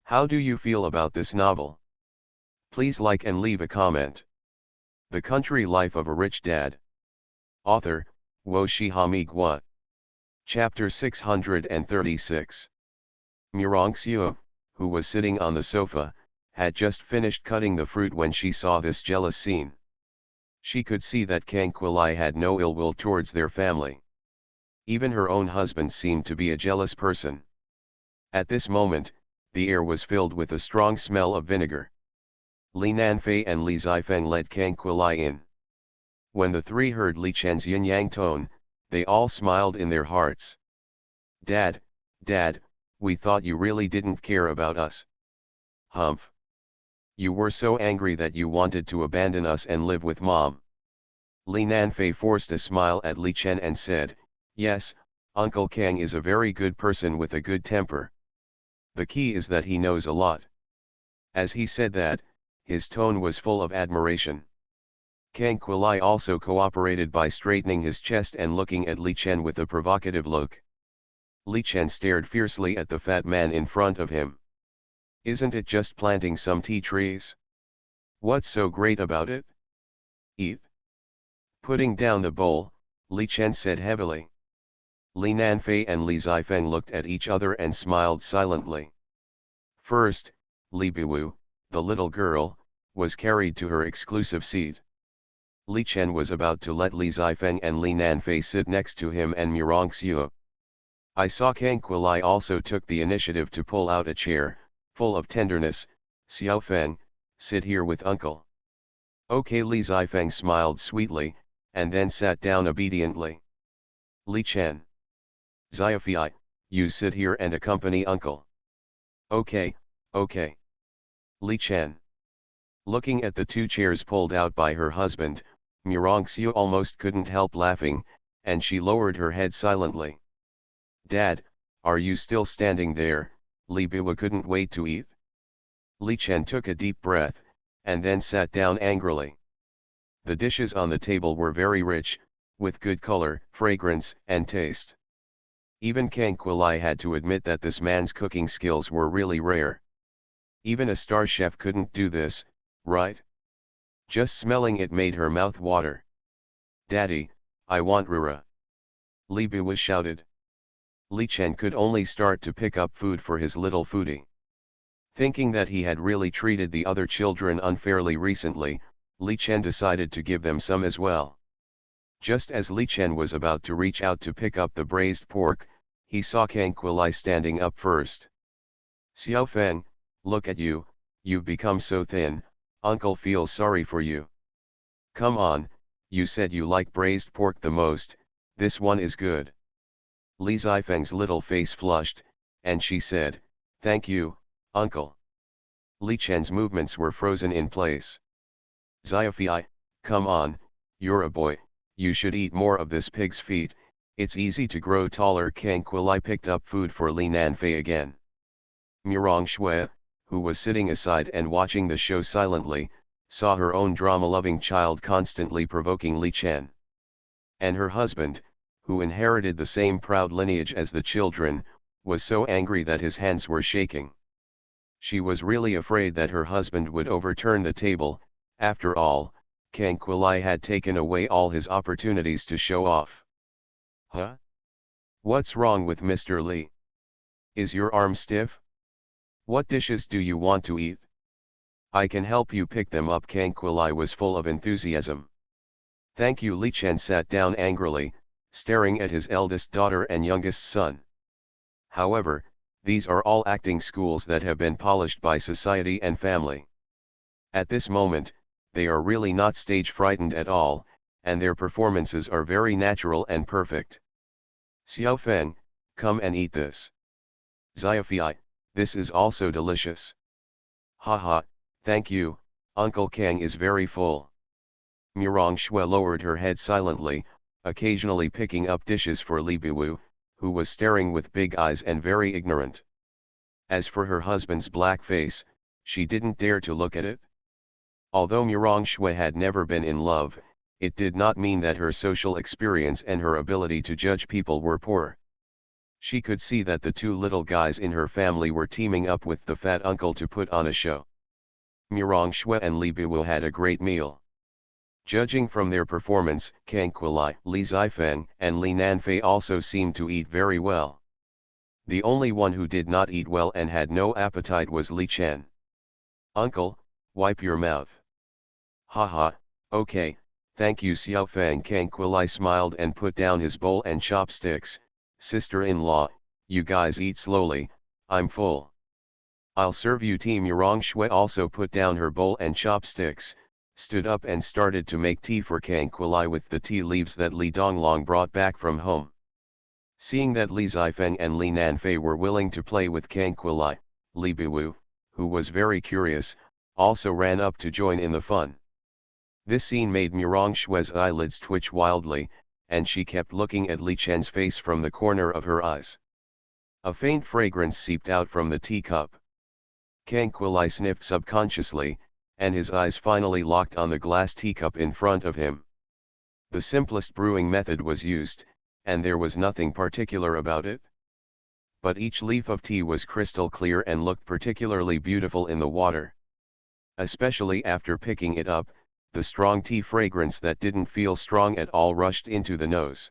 How do you feel about this novel? Please like and leave a comment. The Country Life of a Rich Dad. Author, Wo Shihami Gua. Chapter 636. Murongxiu, who was sitting on the sofa, had just finished cutting the fruit when she saw this jealous scene. She could see that Kang Quilai had no ill will towards their family. Even her own husband seemed to be a jealous person. At this moment, the air was filled with a strong smell of vinegar. Li Nanfei and Li Zifeng led Kang Quilai in. When the 3 heard Li Chen's yin-yang tone, they all smiled in their hearts. Dad, Dad, We thought you really didn't care about us. Humph. You were so angry that you wanted to abandon us and live with Mom. Li Nanfei forced a smile at Li Chen and said, yes, Uncle Kang is a very good person with a good temper. The key is that he knows a lot. As he said that, his tone was full of admiration. Kang Kualai also cooperated by straightening his chest and looking at Li Chen with a provocative look. Li Chen stared fiercely at the fat man in front of him. Isn't it just planting some tea trees? What's so great about it? Eat. Putting down the bowl, Li Chen said heavily. Li Nanfei and Li Zifeng looked at each other and smiled silently. First, Li Biwu, the little girl, was carried to her exclusive seat. Li Chen was about to let Li Zifeng and Li Nanfei sit next to him and Murong Xiu. I saw Kang Kualai also took the initiative to pull out a chair, full of tenderness. Xiao Feng, sit here with uncle. Okay, Li Zifeng smiled sweetly, and then sat down obediently. Li Chen. Xiaofei, you sit here and accompany uncle. Okay, okay. Li Chen. Looking at the two chairs pulled out by her husband, Murong Xiu almost couldn't help laughing, and she lowered her head silently. Dad, are you still standing there? Li Biwa couldn't wait to eat. Li Chen took a deep breath, and then sat down angrily. The dishes on the table were very rich, with good color, fragrance, and taste. Even Kang Kualai had to admit that this man's cooking skills were really rare. Even a star chef couldn't do this, right? Just smelling it made her mouth water. Daddy, I want rura. Li Biwa shouted. Li Chen could only start to pick up food for his little foodie. Thinking that he had really treated the other children unfairly recently, Li Chen decided to give them some as well. Just as Li Chen was about to reach out to pick up the braised pork, he saw Kang Kualai standing up first. Xiao Feng, look at you, you've become so thin, uncle feels sorry for you. Come on, you said you like braised pork the most, this one is good. Li Zifeng's little face flushed, and she said, thank you, uncle. Li Chen's movements were frozen in place. Xiaofei, come on, you're a boy, you should eat more of this pig's feet, it's easy to grow taller. Kang Kualai picked up food for Li Nanfei again. Murong Shui, who was sitting aside and watching the show silently, saw her own drama-loving child constantly provoking Li Chen. And her husband, who inherited the same proud lineage as the children, was so angry that his hands were shaking. She was really afraid that her husband would overturn the table. After all, Kang Kualai had taken away all his opportunities to show off. Huh? What's wrong with Mr. Li? Is your arm stiff? What dishes do you want to eat? I can help you pick them up. Kang Kualai was full of enthusiasm. Thank you. Li Chen sat down angrily, staring at his eldest daughter and youngest son. However, these are all acting schools that have been polished by society and family. At this moment, they are really not stage frightened at all, and their performances are very natural and perfect. Xiao Feng, come and eat this. Xiaofei, this is also delicious. Haha, thank you, Uncle Kang is very full. Murong Shui lowered her head silently, occasionally picking up dishes for Li Biwu, who was staring with big eyes and very ignorant. As for her husband's black face, she didn't dare to look at it. Although Murong Shui had never been in love, it did not mean that her social experience and her ability to judge people were poor. She could see that the two little guys in her family were teaming up with the fat uncle to put on a show. Murong Shui and Li Biwu had a great meal. Judging from their performance, Kang Kualai, Li Zifeng, and Li Nanfei also seemed to eat very well. The only one who did not eat well and had no appetite was Li Chen. Uncle, wipe your mouth. Haha, okay, thank you Xiao Feng. Kang Kualai smiled and put down his bowl and chopsticks. Sister-in-law, you guys eat slowly, I'm full. I'll serve you tea. Murong Shui also put down her bowl and chopsticks, stood up and started to make tea for Kang Kualai with the tea leaves that Li Donglong brought back from home. Seeing that Li Zifeng and Li Nanfei were willing to play with Kang Quilai, Li Biwu, who was very curious, also ran up to join in the fun. This scene made Murong Shui's eyelids twitch wildly, and she kept looking at Li Chen's face from the corner of her eyes. A faint fragrance seeped out from the teacup. Kang Quilai sniffed subconsciously, and his eyes finally locked on the glass teacup in front of him. The simplest brewing method was used, and there was nothing particular about it. But each leaf of tea was crystal clear and looked particularly beautiful in the water. Especially after picking it up, the strong tea fragrance that didn't feel strong at all rushed into the nose.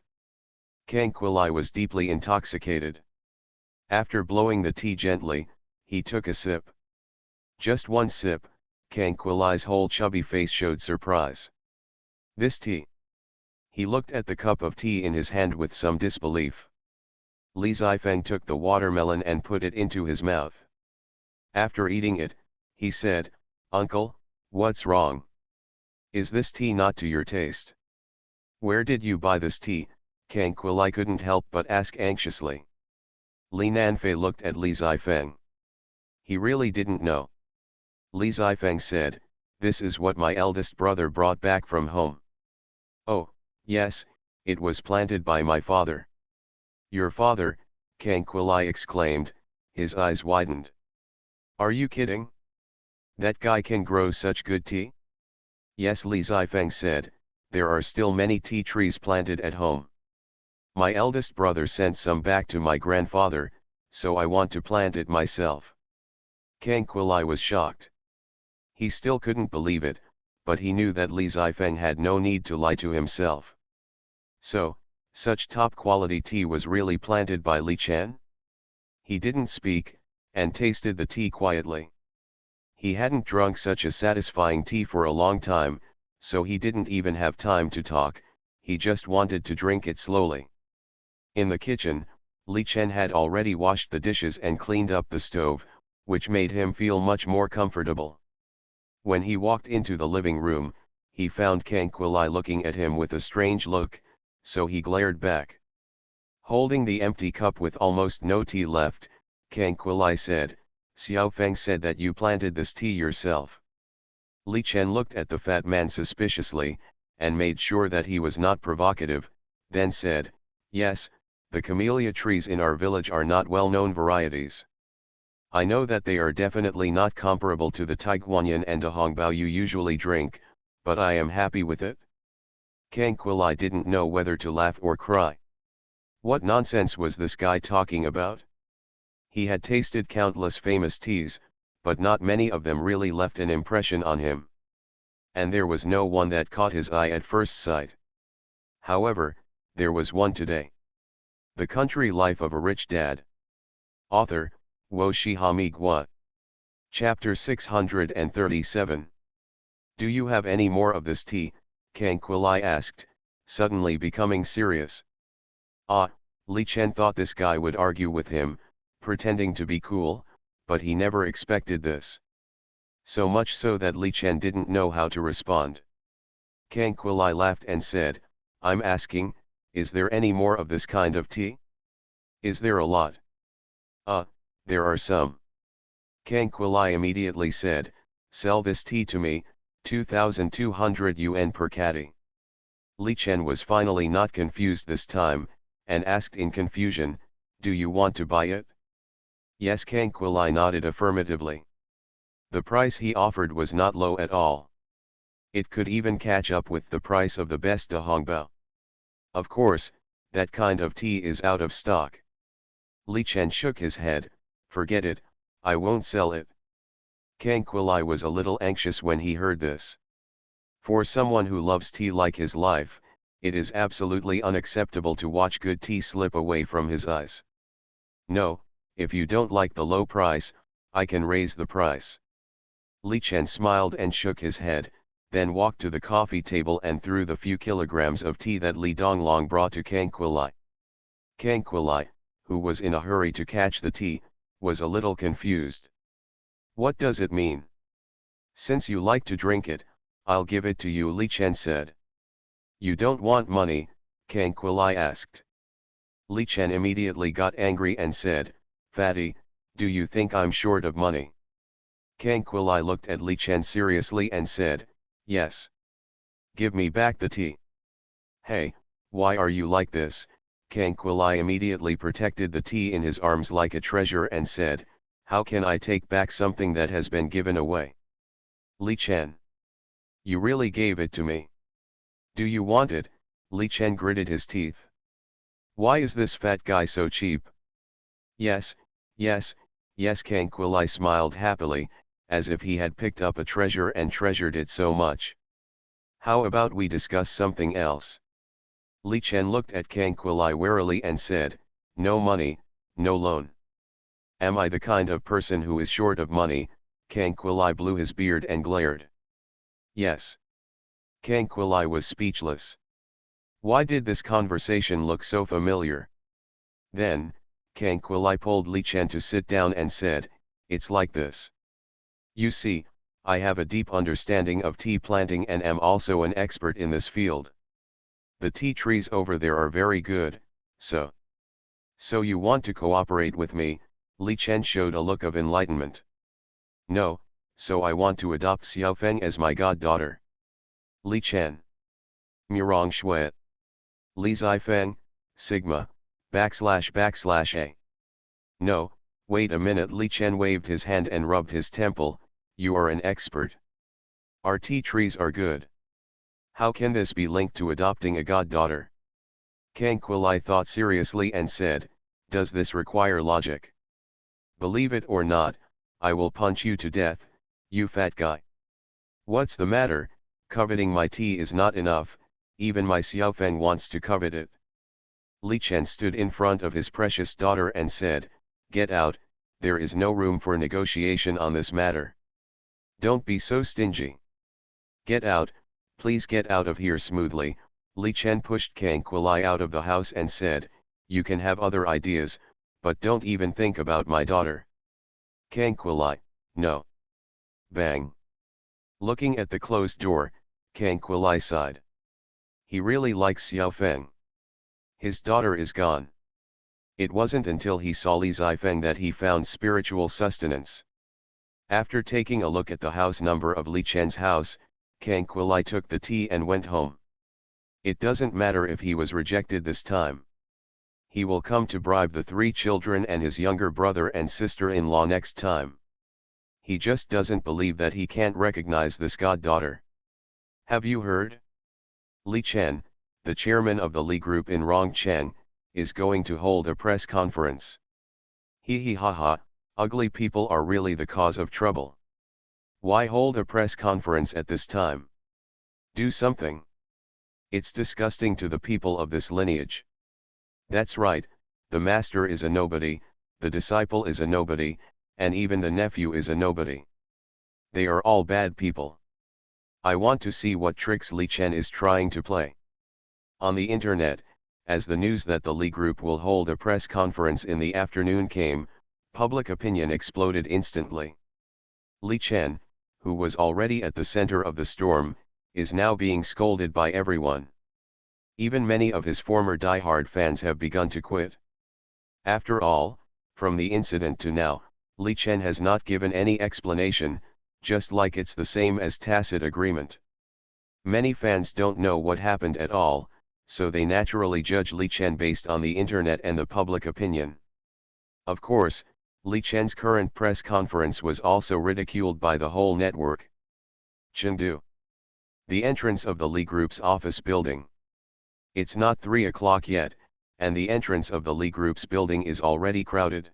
Kang Quilai was deeply intoxicated. After blowing the tea gently, he took a sip. Just one sip, Kang Quilai's whole chubby face showed surprise. This tea. He looked at the cup of tea in his hand with some disbelief. Li Zifeng took the watermelon and put it into his mouth. After eating it, he said, "Uncle, what's wrong? Is this tea not to your taste? Where did you buy this tea?" Kang Quilai couldn't help but ask anxiously. Li Nanfei looked at Li Zifeng. He really didn't know. Li Zifeng said, "This is what my eldest brother brought back from home." "Oh, yes, it was planted by my father." "Your father?" Kang Quilai exclaimed, his eyes widened. "Are you kidding? That guy can grow such good tea?" "Yes," Li Zifeng said, "there are still many tea trees planted at home. My eldest brother sent some back to my grandfather, so I want to plant it myself." Kang Quilai was shocked. He still couldn't believe it, but he knew that Li Zifeng had no need to lie to himself. So, such top-quality tea was really planted by Li Chen? He didn't speak, and tasted the tea quietly. He hadn't drunk such a satisfying tea for a long time, so he didn't even have time to talk, he just wanted to drink it slowly. In the kitchen, Li Chen had already washed the dishes and cleaned up the stove, which made him feel much more comfortable. When he walked into the living room, he found Kang Quilai looking at him with a strange look, so he glared back. Holding the empty cup with almost no tea left, Kang Quilai said, "Xiao Feng said that you planted this tea yourself." Li Chen looked at the fat man suspiciously, and made sure that he was not provocative, then said, "Yes, the camellia trees in our village are not well-known varieties. I know that they are definitely not comparable to the Taiguanyan and Dahongbao you usually drink, but I am happy with it." Kang Quilai didn't know whether to laugh or cry. What nonsense was this guy talking about? He had tasted countless famous teas, but not many of them really left an impression on him. And there was no one that caught his eye at first sight. However, there was one today. The Country Life of a Rich Dad. Author, Wo Shihami Gua. Chapter 637. "Do you have any more of this tea?" Kang Quilai asked, suddenly becoming serious. Li Chen thought this guy would argue with him, pretending to be cool, but he never expected this. So much so that Li Chen didn't know how to respond. Kang Quilai laughed and said, "I'm asking, is there any more of this kind of tea? Is there a lot?" There are some." Kang Quilai immediately said, "Sell this tea to me, 2,200 yuan per caddy." Li Chen was finally not confused this time, and asked in confusion, "Do you want to buy it?" Yes, Kang Quilai nodded affirmatively. The price he offered was not low at all. It could even catch up with the price of the best Dahongbao. Of course, that kind of tea is out of stock. Li Chen shook his head, "Forget it, I won't sell it." Kang Quilai was a little anxious when he heard this. For someone who loves tea like his life, it is absolutely unacceptable to watch good tea slip away from his eyes. "No, if you don't like the low price, I can raise the price." Li Chen smiled and shook his head, then walked to the coffee table and threw the few kilograms of tea that Li Donglong brought to Kang Quilai. Kang Quilai, who was in a hurry to catch the tea, was a little confused. "What does it mean?" "Since you like to drink it, I'll give it to you," Li Chen said. "You don't want money?" Kang Quilai asked. Li Chen immediately got angry and said, "Fatty, do you think I'm short of money?" Kang Quilai looked at Li Chen seriously and said, "Yes. Give me back the tea." "Hey, why are you like this?" Kang Quilai immediately protected the tea in his arms like a treasure and said, "How can I take back something that has been given away?" "Li Chen. You really gave it to me. Do you want it?" Li Chen gritted his teeth. "Why is this fat guy so cheap?" "Yes, yes, yes." Kang Quilai smiled happily, as if he had picked up a treasure and treasured it so much. "How about we discuss something else?" Li Chen looked at Kang Quilai warily and said, "No money, no loan. Am I the kind of person who is short of money?" Kang Quilai blew his beard and glared. "Yes." Kang Quilai was speechless. Why did this conversation look so familiar? Then, Kang Quilai pulled Li Chen to sit down and said, "It's like this. You see, I have a deep understanding of tea planting and am also an expert in this field. The tea trees over there are very good, so you want to cooperate with me?" Li Chen showed a look of enlightenment. "No, so I want to adopt Xiaofeng as my goddaughter." Li Chen. Murong Shui. Li Zifeng, Sigma, //A. "No, wait a minute." Li Chen waved his hand and rubbed his temple. "You are an expert. Our tea trees are good. How can this be linked to adopting a goddaughter?" Kang Quilai thought seriously and said, "Does this require logic? Believe it or not, I will punch you to death, you fat guy." "What's the matter? Coveting my tea is not enough, even my Xiaofeng wants to covet it." Li Chen stood in front of his precious daughter and said, "Get out, there is no room for negotiation on this matter. Don't be so stingy. Get out, please get out of here smoothly." Li Chen pushed Kang Quilai out of the house and said, "You can have other ideas, but don't even think about my daughter." Kang Quilai, "No." Bang. Looking at the closed door, Kang Quilai sighed. He really likes Xiaofeng. His daughter is gone. It wasn't until he saw Li Zifeng that he found spiritual sustenance. After taking a look at the house number of Li Chen's house, Kang Quilai took the tea and went home. It doesn't matter if he was rejected this time. He will come to bribe the 3 children and his younger brother and sister-in-law next time. He just doesn't believe that he can't recognize this goddaughter. Have you heard? Li Chen, the chairman of the Li Group in Rongcheng, is going to hold a press conference. Hee hee ha ha, ugly people are really the cause of trouble. Why hold a press conference at this time? Do something. It's disgusting to the people of this lineage. That's right, the master is a nobody, the disciple is a nobody, and even the nephew is a nobody. They are all bad people. I want to see what tricks Li Chen is trying to play." On the internet, as the news that the Li Group will hold a press conference in the afternoon came, public opinion exploded instantly. Li Chen, who was already at the center of the storm, is now being scolded by everyone. Even many of his former die-hard fans have begun to quit. After all, from the incident to now, Li Chen has not given any explanation, just like it's the same as tacit agreement. Many fans don't know what happened at all, so they naturally judge Li Chen based on the internet and the public opinion. Of course, Li Chen's current press conference was also ridiculed by the whole network. Chengdu. The entrance of the Li Group's office building. It's not 3 o'clock yet, and the entrance of the Li Group's building is already crowded.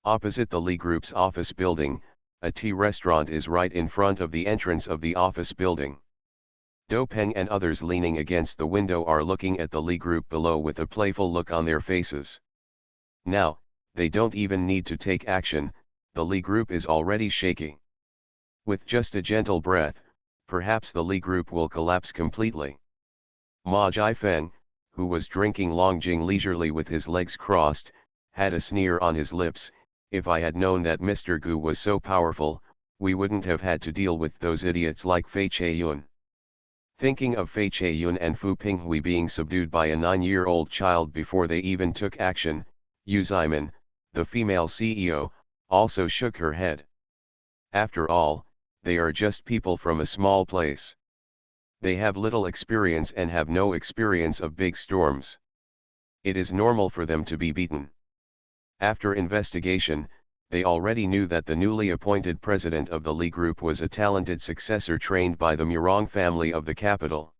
Opposite the Li Group's office building, a tea restaurant is right in front of the entrance of the office building. Do Peng and others leaning against the window are looking at the Li Group below with a playful look on their faces. Now, they don't even need to take action, the Li Group is already shaking. With just a gentle breath, perhaps the Li Group will collapse completely. Ma Jiafeng, who was drinking Longjing leisurely with his legs crossed, had a sneer on his lips. "If I had known that Mr. Gu was so powerful, we wouldn't have had to deal with those idiots like Fei Che-yun." Thinking of Fei Che-yun and Fu Pinghui being subdued by a 9-year-old child before they even took action, Yu Ximen, the female CEO, also shook her head. After all, they are just people from a small place. They have little experience and have no experience of big storms. It is normal for them to be beaten. After investigation, they already knew that the newly appointed president of the Li Group was a talented successor trained by the Murong family of the capital.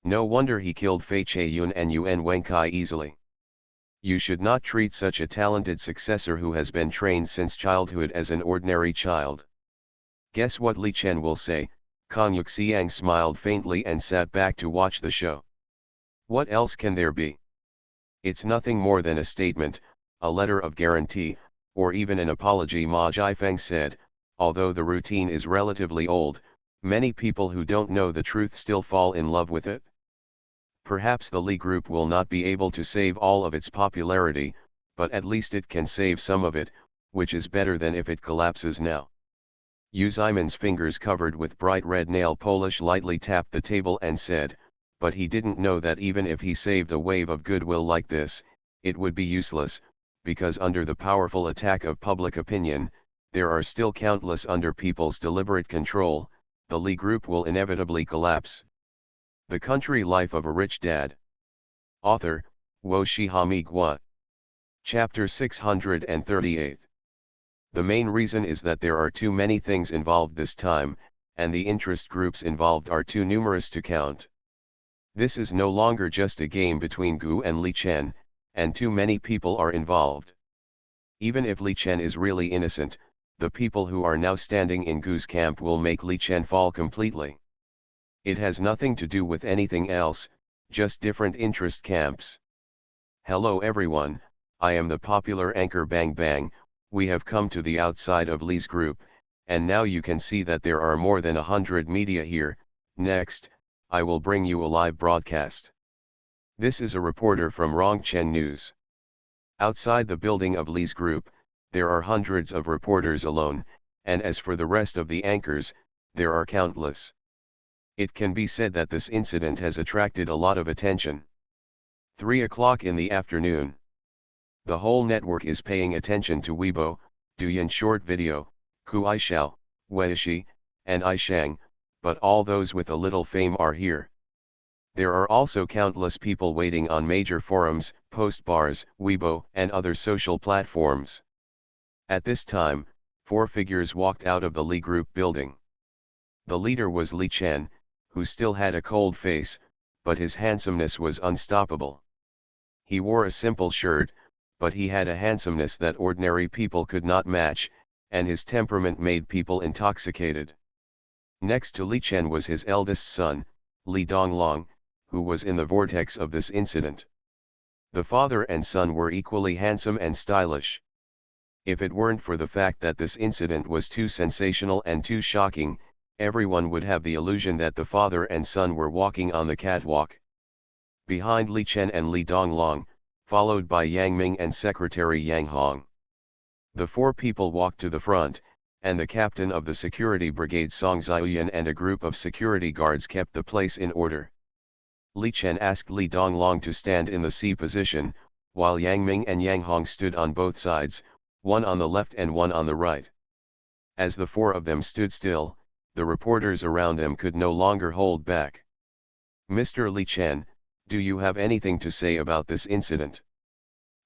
No wonder he killed Fei Che-yun and Yuan Wenkai easily. You should not treat such a talented successor who has been trained since childhood as an ordinary child. Guess what Li Chen will say? Kang Yuxiang smiled faintly and sat back to watch the show. What else can there be? It's nothing more than a statement, a letter of guarantee, or even an apology, Ma Jiafeng said. Although the routine is relatively old, many people who don't know the truth still fall in love with it. Perhaps the Li Group will not be able to save all of its popularity, but at least it can save some of it, which is better than if it collapses now. Yu Ximen's fingers covered with bright red nail polish lightly tapped the table and said, but he didn't know that even if he saved a wave of goodwill like this, it would be useless, because under the powerful attack of public opinion, there are still countless under people's deliberate control. The Li Group will inevitably collapse. The Country Life of a Rich Dad. Author, Wo Shihami Gua. Chapter 638. The main reason is that there are too many things involved this time, and the interest groups involved are too numerous to count. This is no longer just a game between Gu and Li Chen, and too many people are involved. Even if Li Chen is really innocent, the people who are now standing in Gu's camp will make Li Chen fall completely. It has nothing to do with anything else, just different interest camps. Hello everyone, I am the popular anchor Bang Bang. We have come to the outside of Li's group, and now you can see that there are more than 100 media here. Next, I will bring you a live broadcast. This is a reporter from Rongchen News. Outside the building of Li's group, there are hundreds of reporters alone, and as for the rest of the anchors, there are countless. It can be said that this incident has attracted a lot of attention. 3 o'clock in the afternoon. The whole network is paying attention to Weibo, Douyin short video, Kuaishao, Weishi, and Aishang, but all those with a little fame are here. There are also countless people waiting on major forums, post bars, Weibo, and other social platforms. At this time, 4 figures walked out of the Li Group building. The leader was Li Chen, who still had a cold face, but his handsomeness was unstoppable. He wore a simple shirt, but he had a handsomeness that ordinary people could not match, and his temperament made people intoxicated. Next to Li Chen was his eldest son, Li Donglong, who was in the vortex of this incident. The father and son were equally handsome and stylish. If it weren't for the fact that this incident was too sensational and too shocking, everyone would have the illusion that the father and son were walking on the catwalk. Behind Li Chen and Li Donglong, followed by Yang Ming and Secretary Yang Hong. The 4 people walked to the front, and the captain of the security brigade Song Ziuyan and a group of security guards kept the place in order. Li Chen asked Li Donglong to stand in the C position, while Yang Ming and Yang Hong stood on both sides, one on the left and one on the right. As the 4 of them stood still, the reporters around them could no longer hold back. Mr. Li Chen, do you have anything to say about this incident?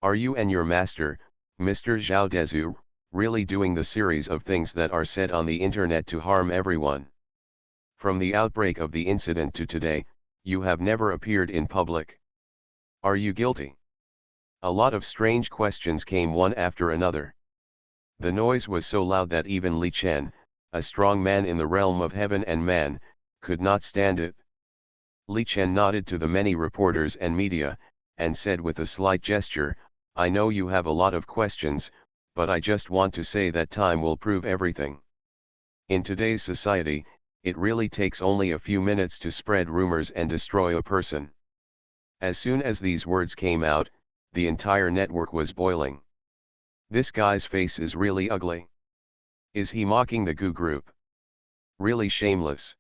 Are you and your master, Mr. Zhao Dezu, really doing the series of things that are said on the internet to harm everyone? From the outbreak of the incident to today, you have never appeared in public. Are you guilty? A lot of strange questions came one after another. The noise was so loud that even Li Chen, a strong man in the realm of heaven and man, could not stand it. Li Chen nodded to the many reporters and media, and said with a slight gesture, I know you have a lot of questions, but I just want to say that time will prove everything. In today's society, it really takes only a few minutes to spread rumors and destroy a person. As soon as these words came out, the entire network was boiling. This guy's face is really ugly. Is he mocking the Gu group? Really shameless.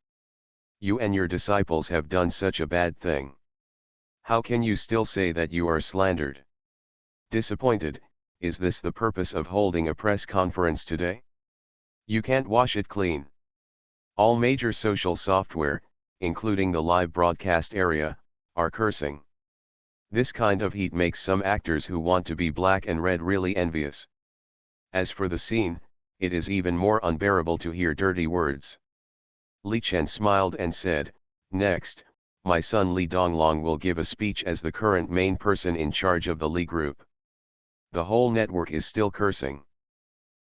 You and your disciples have done such a bad thing. How can you still say that you are slandered? Disappointed, is this the purpose of holding a press conference today? You can't wash it clean. All major social software, including the live broadcast area, are cursing. This kind of heat makes some actors who want to be black and red really envious. As for the scene, it is even more unbearable to hear dirty words. Li Chen smiled and said, "Next, my son Li Donglong will give a speech as the current main person in charge of the Li group." The whole network is still cursing.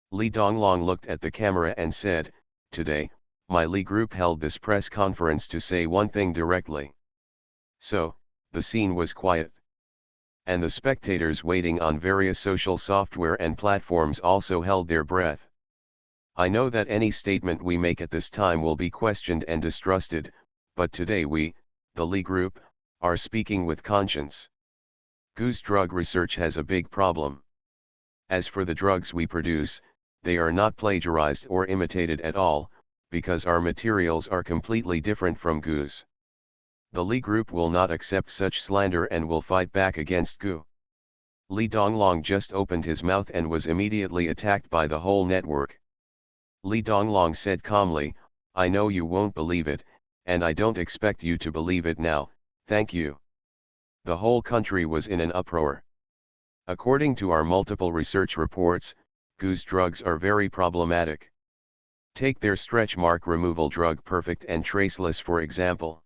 Li Donglong looked at the camera and said, "Today, my Li group held this press conference to say one thing directly." So, the scene was quiet. And the spectators waiting on various social software and platforms also held their breath. I know that any statement we make at this time will be questioned and distrusted, but today we, the Li Group, are speaking with conscience. Goose drug research has a big problem. As for the drugs we produce, they are not plagiarized or imitated at all, because our materials are completely different from Goose. The Li Group will not accept such slander and will fight back against Gu. Li Donglong just opened his mouth and was immediately attacked by the whole network. Li Donglong said calmly, "I know you won't believe it, and I don't expect you to believe it now, thank you." The whole country was in an uproar. According to our multiple research reports, Gu's drugs are very problematic. Take their stretch mark removal drug Perfect and Traceless for example.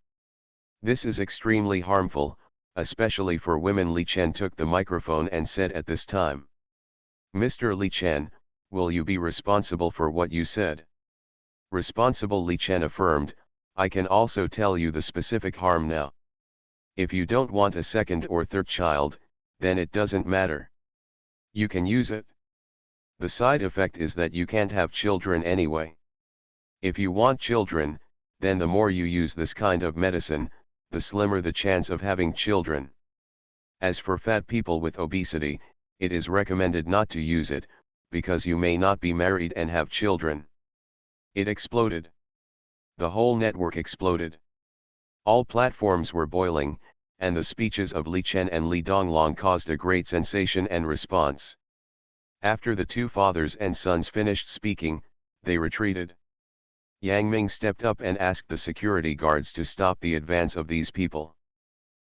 This is extremely harmful, especially for women. Li Chen took the microphone and said at this time, "Mr. Li Chen, will you be responsible for what you said?" Responsible, Li Chen affirmed, "I can also tell you the specific harm now. If you don't want a second or third child, then it doesn't matter. You can use it. The side effect is that you can't have children anyway. If you want children, then the more you use this kind of medicine, the slimmer the chance of having children. As for fat people with obesity, it is recommended not to use it, because you may not be married and have children." It exploded. The whole network exploded. All platforms were boiling, and the speeches of Li Chen and Li Donglong caused a great sensation and response. After the two fathers and sons finished speaking, they retreated. Yang Ming stepped up and asked the security guards to stop the advance of these people.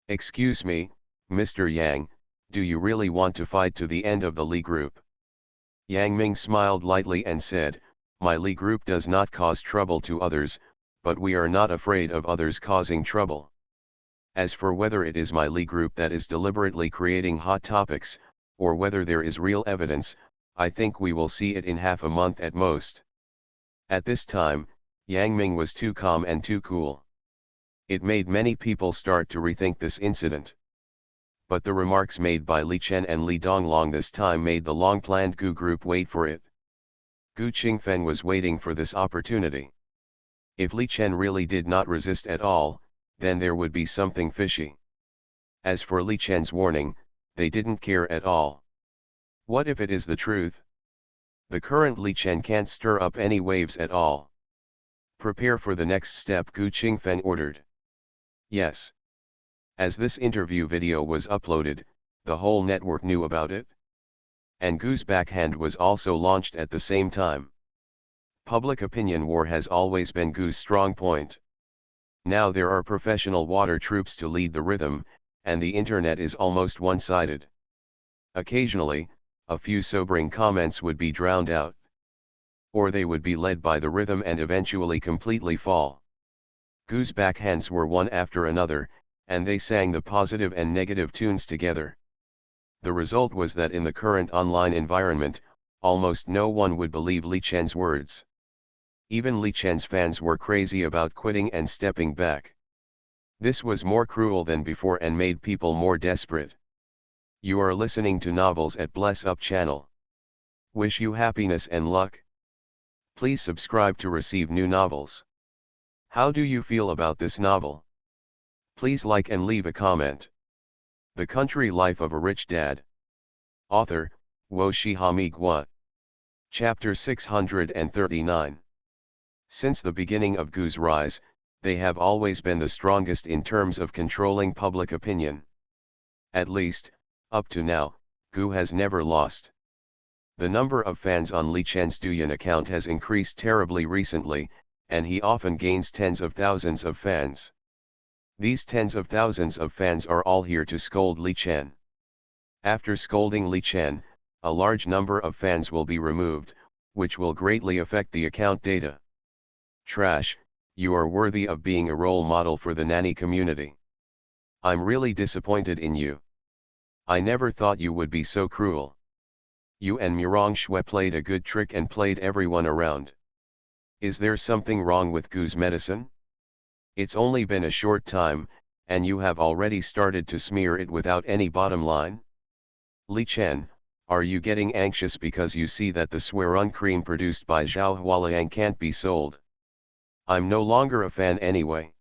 "Excuse me, Mr. Yang, do you really want to fight to the end of the Li Group?" Yang Ming smiled lightly and said, "My Li Group does not cause trouble to others, but we are not afraid of others causing trouble. As for whether it is my Li Group that is deliberately creating hot topics, or whether there is real evidence, I think we will see it in half a month at most." At this time, Yang Ming was too calm and too cool. It made many people start to rethink this incident. But the remarks made by Li Chen and Li Donglong this time made the long-planned Gu group wait for it. Gu Qingfen was waiting for this opportunity. If Li Chen really did not resist at all, then there would be something fishy. As for Li Chen's warning, they didn't care at all. What if it is the truth? The current Li Chen can't stir up any waves at all. "Prepare for the next step," Gu Qingfen ordered. Yes. As this interview video was uploaded, the whole network knew about it. And Gu's backhand was also launched at the same time. Public opinion war has always been Gu's strong point. Now there are professional water troops to lead the rhythm, and the internet is almost one-sided. Occasionally, a few sobering comments would be drowned out. Or they would be led by the rhythm and eventually completely fall. Gu's backhands were one after another, and they sang the positive and negative tunes together. The result was that in the current online environment, almost no one would believe Li Chen's words. Even Li Chen's fans were crazy about quitting and stepping back. This was more cruel than before and made people more desperate. You are listening to Novels at Bless Up channel. Wish you happiness and luck. Please subscribe to receive new novels. How do you feel about this novel? Please like and leave a comment. The Country Life of a Rich Dad. Author, Wo Shihami Gua. Chapter 639. Since the beginning of Gu's rise, they have always been the strongest in terms of controlling public opinion. At least, up to now, Gu has never lost. The number of fans on Li Chen's Douyin account has increased terribly recently, and he often gains tens of thousands of fans. These tens of thousands of fans are all here to scold Li Chen. After scolding Li Chen, a large number of fans will be removed, which will greatly affect the account data. Trash, you are worthy of being a role model for the nanny community. I'm really disappointed in you. I never thought you would be so cruel. You and Murong Shui played a good trick and played everyone around. Is there something wrong with Gu's medicine? It's only been a short time, and you have already started to smear it without any bottom line? Li Chen, are you getting anxious because you see that the Sweron cream produced by Zhao Hualiang can't be sold? I'm no longer a fan anyway.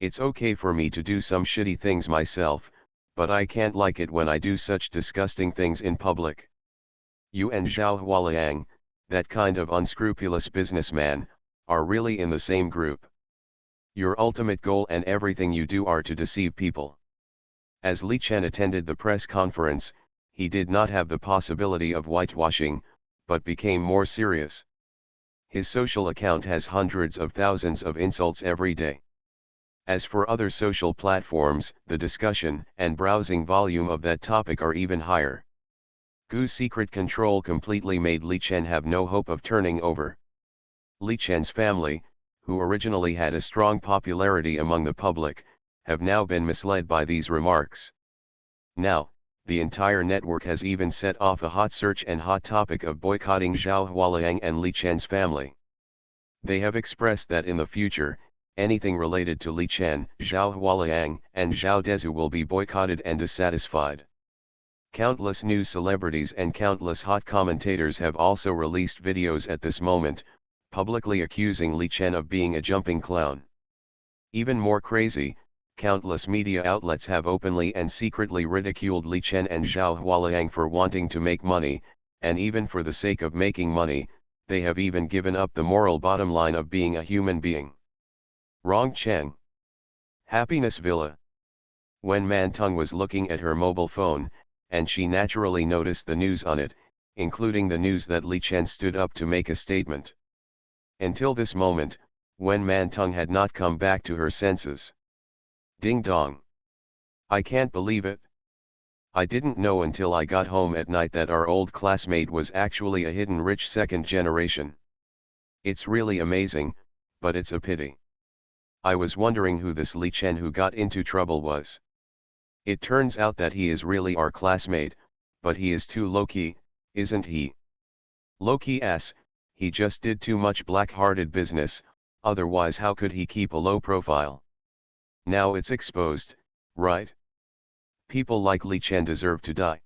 It's okay for me to do some shitty things myself, but I can't like it when I do such disgusting things in public. You and Zhao Hualiang, that kind of unscrupulous businessman, are really in the same group. Your ultimate goal and everything you do are to deceive people. As Li Chen attended the press conference, he did not have the possibility of whitewashing, but became more serious. His social account has hundreds of thousands of insults every day. As for other social platforms, the discussion and browsing volume of that topic are even higher. Gu's secret control completely made Li Chen have no hope of turning over. Li Chen's family, who originally had a strong popularity among the public, have now been misled by these remarks. Now, the entire network has even set off a hot search and hot topic of boycotting Zhao Hualiang and Li Chen's family. They have expressed that in the future, anything related to Li Chen, Zhao Hualiang, and Zhao Dezu will be boycotted and dissatisfied. Countless news celebrities and countless hot commentators have also released videos at this moment, publicly accusing Li Chen of being a jumping clown. Even more crazy, countless media outlets have openly and secretly ridiculed Li Chen and Zhao Hualiang for wanting to make money, and even for the sake of making money, they have even given up the moral bottom line of being a human being. Rong Cheng. Happiness Villa. When Mantong was looking at her mobile phone, and she naturally noticed the news on it, including the news that Li Chen stood up to make a statement. Until this moment, Wen Mantong had not come back to her senses. Ding dong. I can't believe it. I didn't know until I got home at night that our old classmate was actually a hidden rich second generation. It's really amazing, but it's a pity. I was wondering who this Li Chen who got into trouble was. It turns out that he is really our classmate, but he is too low-key, isn't he? Low-key ass, he just did too much black-hearted business, otherwise how could he keep a low profile? Now it's exposed, right? People like Li Chen deserve to die.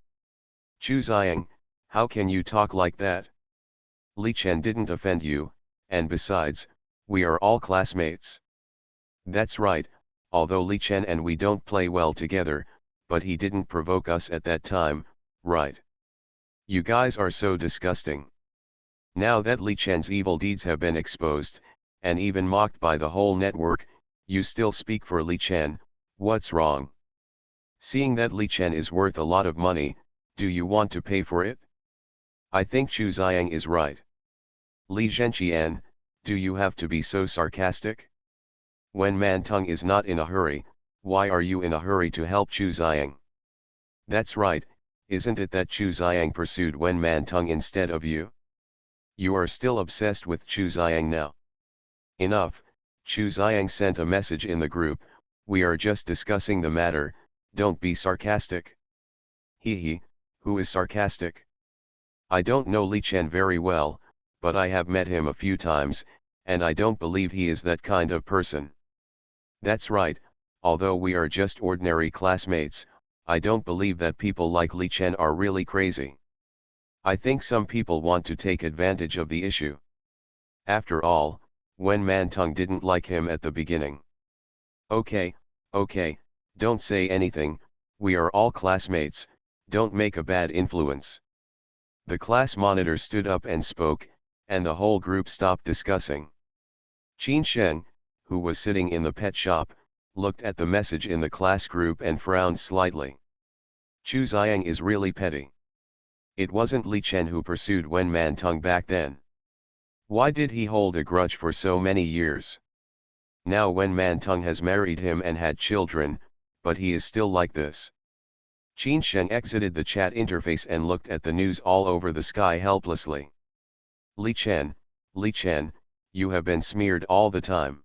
Chu Ziyang, how can you talk like that? Li Chen didn't offend you, and besides, we are all classmates. That's right, although Li Chen and we don't play well together, but he didn't provoke us at that time, right? You guys are so disgusting. Now that Li Chen's evil deeds have been exposed, and even mocked by the whole network, you still speak for Li Chen, what's wrong? Seeing that Li Chen is worth a lot of money, do you want to pay for it? I think Chu Ziyang is right. Li Zhenqian, do you have to be so sarcastic? When Mantong is not in a hurry, why are you in a hurry to help Chu Ziyang? That's right, isn't it that Chu Ziyang pursued Wen Mantong instead of you? You are still obsessed with Chu Ziyang now. Enough, Chu Ziyang sent a message in the group, we are just discussing the matter, don't be sarcastic. He, who is sarcastic? I don't know Li Chen very well, but I have met him a few times, and I don't believe he is that kind of person. That's right, although we are just ordinary classmates, I don't believe that people like Li Chen are really crazy. I think some people want to take advantage of the issue. After all, Wen Mantong didn't like him at the beginning. Okay, don't say anything, we are all classmates, don't make a bad influence. The class monitor stood up and spoke, and the whole group stopped discussing. Qin Sheng, who was sitting in the pet shop, looked at the message in the class group and frowned slightly. Chu Xiang is really petty. It wasn't Li Chen who pursued Wen Mantong back then. Why did he hold a grudge for so many years? Now Wen Mantong has married him and had children, but he is still like this. Qin Sheng exited the chat interface and looked at the news all over the sky helplessly. Li Chen, you have been smeared all the time.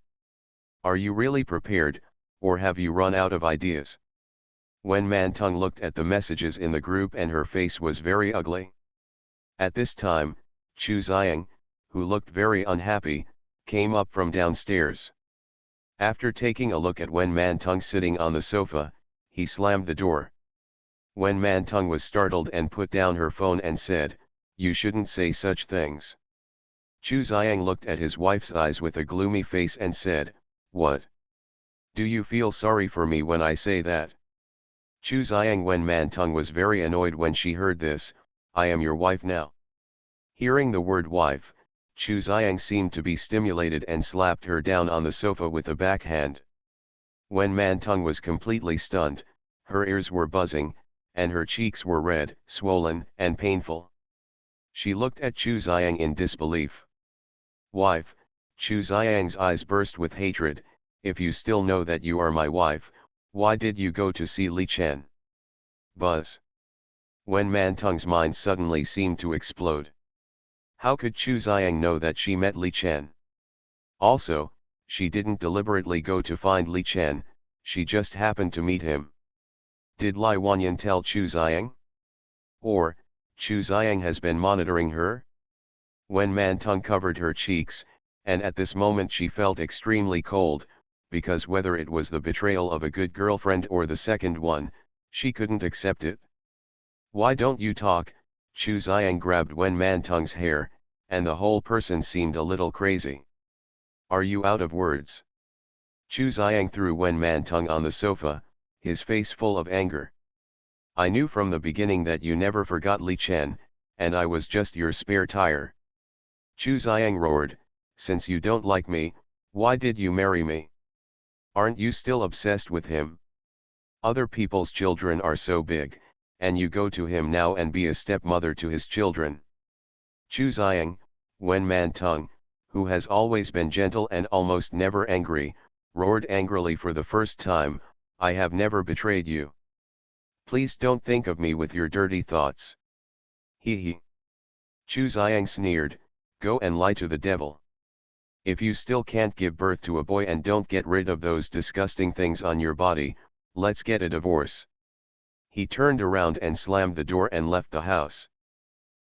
Are you really prepared, or have you run out of ideas? Wen Mantong looked at the messages in the group and her face was very ugly. At this time, Chu Xiang, who looked very unhappy, came up from downstairs. After taking a look at Wen Mantong sitting on the sofa, he slammed the door. Wen Mantong was startled and put down her phone and said, "You shouldn't say such things." Chu Xiang looked at his wife's eyes with a gloomy face and said, "What? Do you feel sorry for me when I say that?" Chu Xiang Wen Mantong was very annoyed when she heard this, "I am your wife now." Hearing the word wife, Chu Xiang seemed to be stimulated and slapped her down on the sofa with a backhand. Wen Mantong was completely stunned, her ears were buzzing, and her cheeks were red, swollen, and painful. She looked at Chu Xiang in disbelief. "Wife," Chu Xiang's eyes burst with hatred, "if you still know that you are my wife, why did you go to see Li Chen?" Buzz. Wen Mantong's mind suddenly seemed to explode. How could Chu Xiang know that she met Li Chen? Also, she didn't deliberately go to find Li Chen, she just happened to meet him. Did Lai Wanyan tell Chu Xiang? Or, Chu Xiang has been monitoring her? Wen Mantong covered her cheeks, and at this moment she felt extremely cold, because whether it was the betrayal of a good girlfriend or the second one, she couldn't accept it. "Why don't you talk?" Chu Xiang grabbed Wen Mantong's hair, and the whole person seemed a little crazy. "Are you out of words?" Chu Xiang threw Wen Mantong on the sofa, his face full of anger. "I knew from the beginning that you never forgot Li Chen, and I was just your spare tire." Chu Xiang roared, "Since you don't like me, why did you marry me? Aren't you still obsessed with him? Other people's children are so big, and you go to him now and be a stepmother to his children." Chu Xiang, Wen Mantong, who has always been gentle and almost never angry, roared angrily for the first time, "I have never betrayed you. Please don't think of me with your dirty thoughts." "He he." Chu Xiang sneered, "Go and lie to the devil. If you still can't give birth to a boy and don't get rid of those disgusting things on your body, let's get a divorce." He turned around and slammed the door and left the house.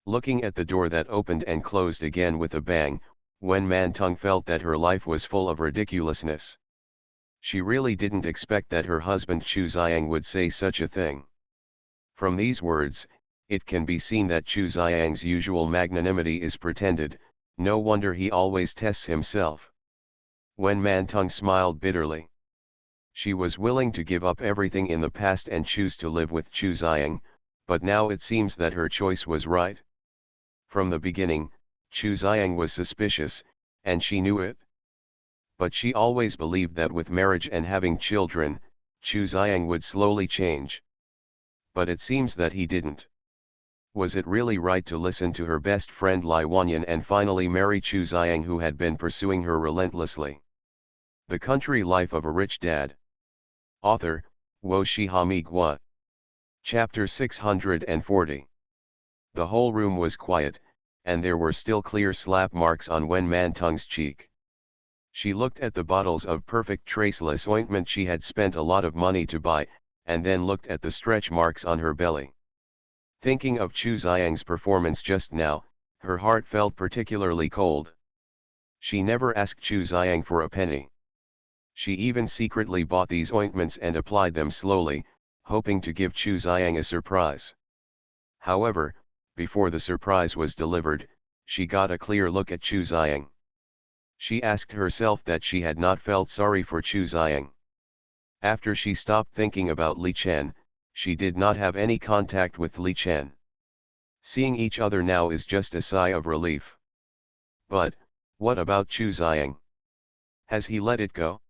Looking at the door that opened and closed again with a bang, Wen Mantong felt that her life was full of ridiculousness. She really didn't expect that her husband Chu Xiang would say such a thing. From these words, it can be seen that Chu Xiang's usual magnanimity is pretended, no wonder he always tests himself. Wen Mantong smiled bitterly. She was willing to give up everything in the past and choose to live with Chu Xiang, but now it seems that her choice was right. From the beginning, Chu Xiang was suspicious, and she knew it. But she always believed that with marriage and having children, Chu Xiang would slowly change. But it seems that he didn't. Was it really right to listen to her best friend Lai Wanyan and finally marry Chu Xiang, who had been pursuing her relentlessly? The Country Life of a Rich Dad. Author, Wo Shihami Gua. Chapter 640. The whole room was quiet, and there were still clear slap marks on Wen Mantong's cheek. She looked at the bottles of perfect traceless ointment she had spent a lot of money to buy, and then looked at the stretch marks on her belly. Thinking of Chu Xiang's performance just now, her heart felt particularly cold. She never asked Chu Xiang for a penny. She even secretly bought these ointments and applied them slowly, hoping to give Chu Xiang a surprise. However, before the surprise was delivered, she got a clear look at Chu Xiang. She asked herself that she had not felt sorry for Chu Xiang. After she stopped thinking about Li Chen, she did not have any contact with Li Chen. Seeing each other now is just a sigh of relief. But, what about Chu Xiang? Has he let it go?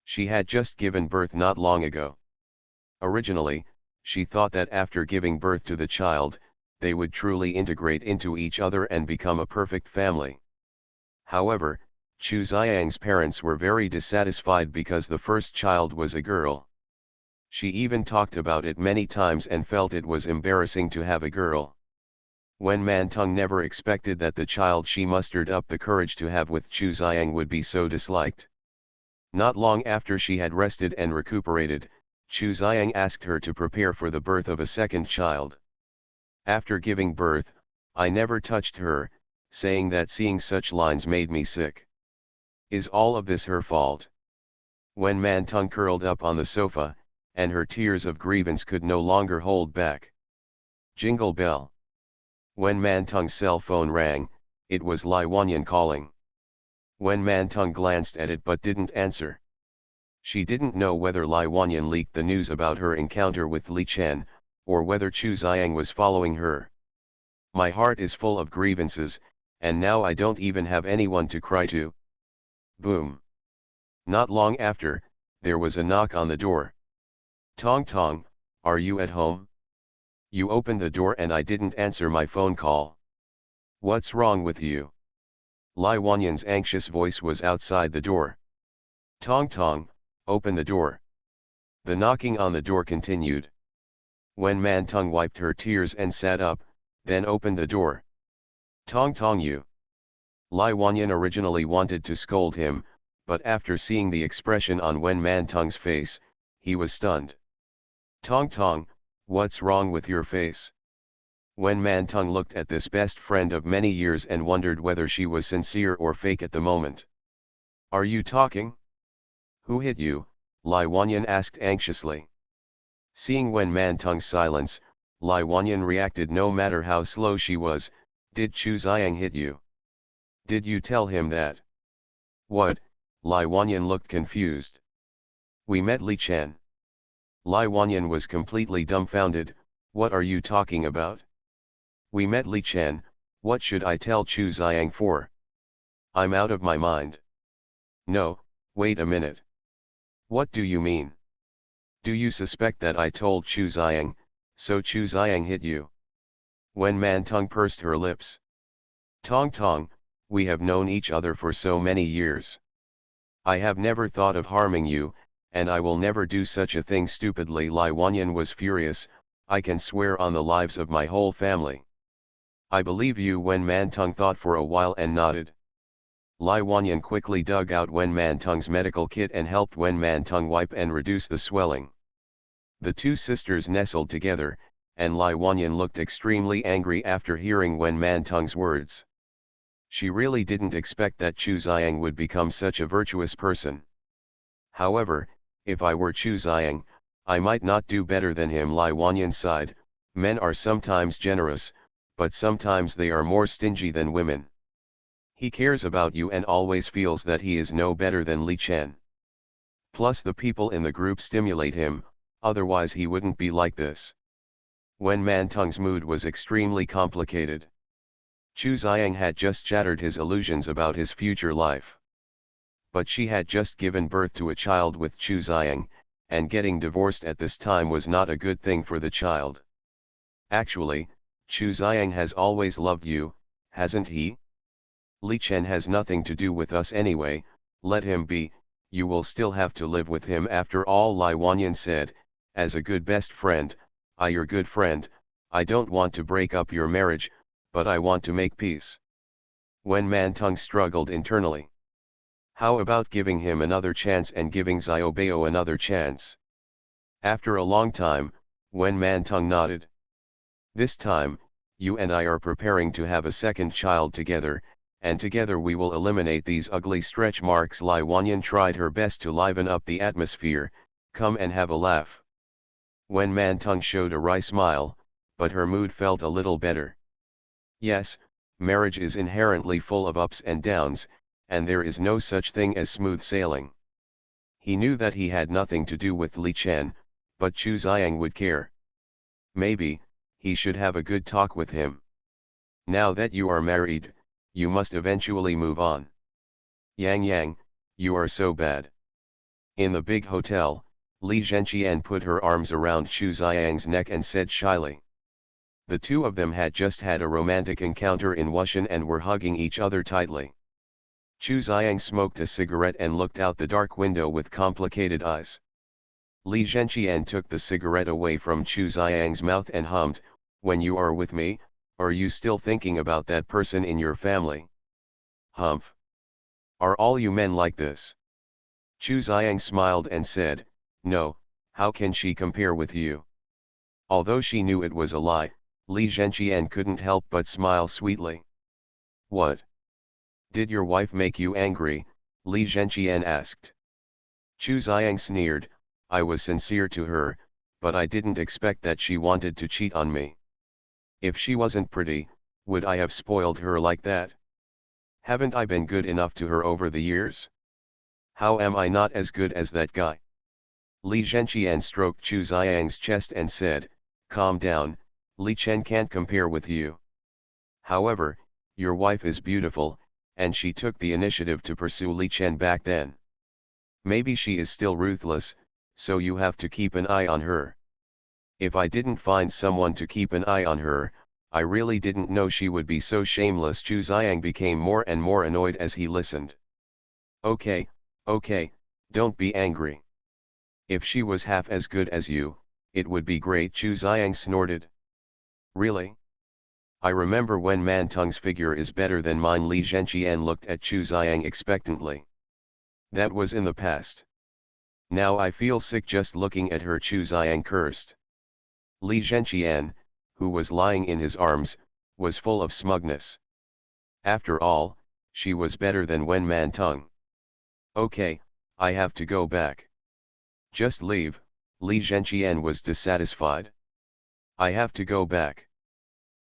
She had just given birth not long ago. Originally, she thought that after giving birth to the child, they would truly integrate into each other and become a perfect family. However, Chu Xiang's parents were very dissatisfied because the first child was a girl. She even talked about it many times and felt it was embarrassing to have a girl. Wen Mantong never expected that the child she mustered up the courage to have with Chu Xiang would be so disliked. Not long after she had rested and recuperated, Chu Xiang asked her to prepare for the birth of a second child. After giving birth, I never touched her, saying that seeing such lines made me sick. Is all of this her fault? Wen Mantong curled up on the sofa, and her tears of grievance could no longer hold back. Jingle bell. Wen Mantong's cell phone rang. It was Lai Wanyan calling. Wen Mantong glanced at it but didn't answer. She didn't know whether Lai Wanyan leaked the news about her encounter with Li Chen, or whether Chu Xiang was following her. My heart is full of grievances, and now I don't even have anyone to cry to. Boom. Not long after, there was a knock on the door. Tong Tong, are you at home? You opened the door and I didn't answer my phone call. What's wrong with you? Lai Wanyan's anxious voice was outside the door. Tong Tong, open the door. The knocking on the door continued. Wen Mantong wiped her tears and sat up, then opened the door. Tong Tong, you. Lai Wanyan originally wanted to scold him, but after seeing the expression on Wen Mantong's face, he was stunned. Tong Tong, what's wrong with your face? Wen Mantong looked at this best friend of many years and wondered whether she was sincere or fake at the moment. Are you talking? Who hit you? Lai Wanyan asked anxiously. Seeing Wen Mantong's silence, Lai Wanyan reacted no matter how slow she was. Did Chu Xiang hit you? Did you tell him that? What? Lai Wanyan looked confused. We met Li Chen. Lai Wanyan was completely dumbfounded. What are you talking about? We met Li Chen. What should I tell Chu Xiang for? I'm out of my mind. No, wait a minute. What do you mean? Do you suspect that I told Chu Xiang, so Chu Xiang hit you? Wen Mantong pursed her lips. Tong Tong, we have known each other for so many years. I have never thought of harming you, and I will never do such a thing stupidly. Lai Wanyan was furious. I can swear on the lives of my whole family. I believe you. Wen Mantong thought for a while and nodded. Lai Wanyan quickly dug out Wen Mantong's medical kit and helped Wen Mantong wipe and reduce the swelling. The two sisters nestled together, and Lai Wanyan looked extremely angry after hearing Wen Mantong's words. She really didn't expect that Chu Xiang would become such a virtuous person. However, if I were Chu Xiang, I might not do better than him. Lai Wanyan sighed. Men are sometimes generous, but sometimes they are more stingy than women. He cares about you and always feels that he is no better than Li Chen. Plus the people in the group stimulate him, otherwise he wouldn't be like this. Wen Mantong's mood was extremely complicated. Chu Xiang had just shattered his illusions about his future life. But she had just given birth to a child with Chu Xiang, and getting divorced at this time was not a good thing for the child. Actually, Chu Xiang has always loved you, hasn't he? Li Chen has nothing to do with us anyway, let him be. You will still have to live with him after all. Lai Wanyan said, as a good best friend, your good friend, I don't want to break up your marriage, but I want to make peace. Wen Mantong struggled internally. How about giving him another chance and giving Xiaobao another chance? After a long time, Wen Mantong nodded. This time, you and I are preparing to have a second child together, and together we will eliminate these ugly stretch marks. Lai Wanyan tried her best to liven up the atmosphere. Come and have a laugh. Wen Mantong showed a wry smile, but her mood felt a little better. Yes, marriage is inherently full of ups and downs, and there is no such thing as smooth sailing. He knew that he had nothing to do with Li Chen, but Chu Xiang would care. Maybe, he should have a good talk with him. Now that you are married, you must eventually move on. Yang Yang, you are so bad. In the big hotel, Li Zhenqian put her arms around Chu Xiang's neck and said shyly. The two of them had just had a romantic encounter in Wushan and were hugging each other tightly. Chu Xiang smoked a cigarette and looked out the dark window with complicated eyes. Li Zhenqian took the cigarette away from Chu Xiang's mouth and hummed, "When you are with me, are you still thinking about that person in your family?" Humph. Are all you men like this? Chu Xiang smiled and said, "No, how can she compare with you?" Although she knew it was a lie, Li Zhenqian couldn't help but smile sweetly. "What? Did your wife make you angry?" Li Zhenqian asked. Chu Xiang sneered, "I was sincere to her, but I didn't expect that she wanted to cheat on me. If she wasn't pretty, would I have spoiled her like that? Haven't I been good enough to her over the years? How am I not as good as that guy?" Li Zhenqian stroked Chu Xiang's chest and said, "Calm down, Li Chen can't compare with you. However, your wife is beautiful, and she took the initiative to pursue Li Chen back then. Maybe she is still ruthless, so you have to keep an eye on her. If I didn't find someone to keep an eye on her, I really didn't know she would be so shameless." Chu Xiang became more and more annoyed as he listened. Okay, don't be angry. If she was half as good as you, it would be great." Chu Xiang snorted. "Really? I remember when Man Tung's figure is better than mine." Li Zhenqian looked at Chu Xiang expectantly. "That was in the past. Now I feel sick just looking at her." Chu Xiang cursed. Li Zhenqian, who was lying in his arms, was full of smugness. After all, she was better than Wen Man Tung. "Okay, I have to go back." "Just leave," Li Zhenqian was dissatisfied. "I have to go back.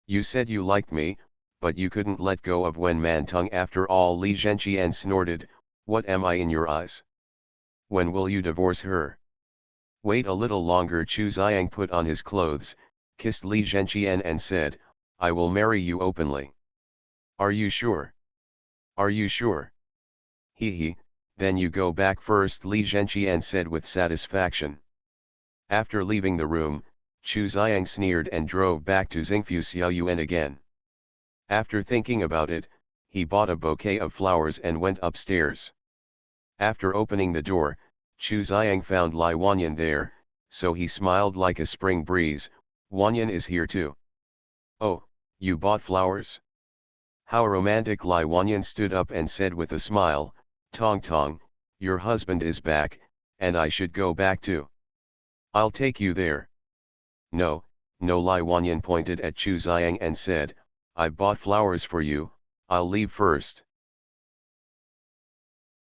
You said you liked me, but you couldn't let go of Wen Man Tung after all." Li Zhenqian snorted, "What am I in your eyes? When will you divorce her?" "Wait a little longer." Chu Xiang put on his clothes, kissed Li Zhenqian and said, "I will marry you openly." "Are you sure? Are you sure?" He, then you go back first," Li Zhenqian said with satisfaction. After leaving the room, Chu Xiang sneered and drove back to Xingfu Xiaoyuan again. After thinking about it, he bought a bouquet of flowers and went upstairs. After opening the door, Chu Xiang found Lai Wanyan there, so he smiled like a spring breeze. "Wanyan is here too. Oh, you bought flowers? How romantic." Lai Wanyan stood up and said with a smile, "Tong Tong, your husband is back, and I should go back too. I'll take you there." No, Lai Wanyan pointed at Chu Xiang and said, "I bought flowers for you, I'll leave first."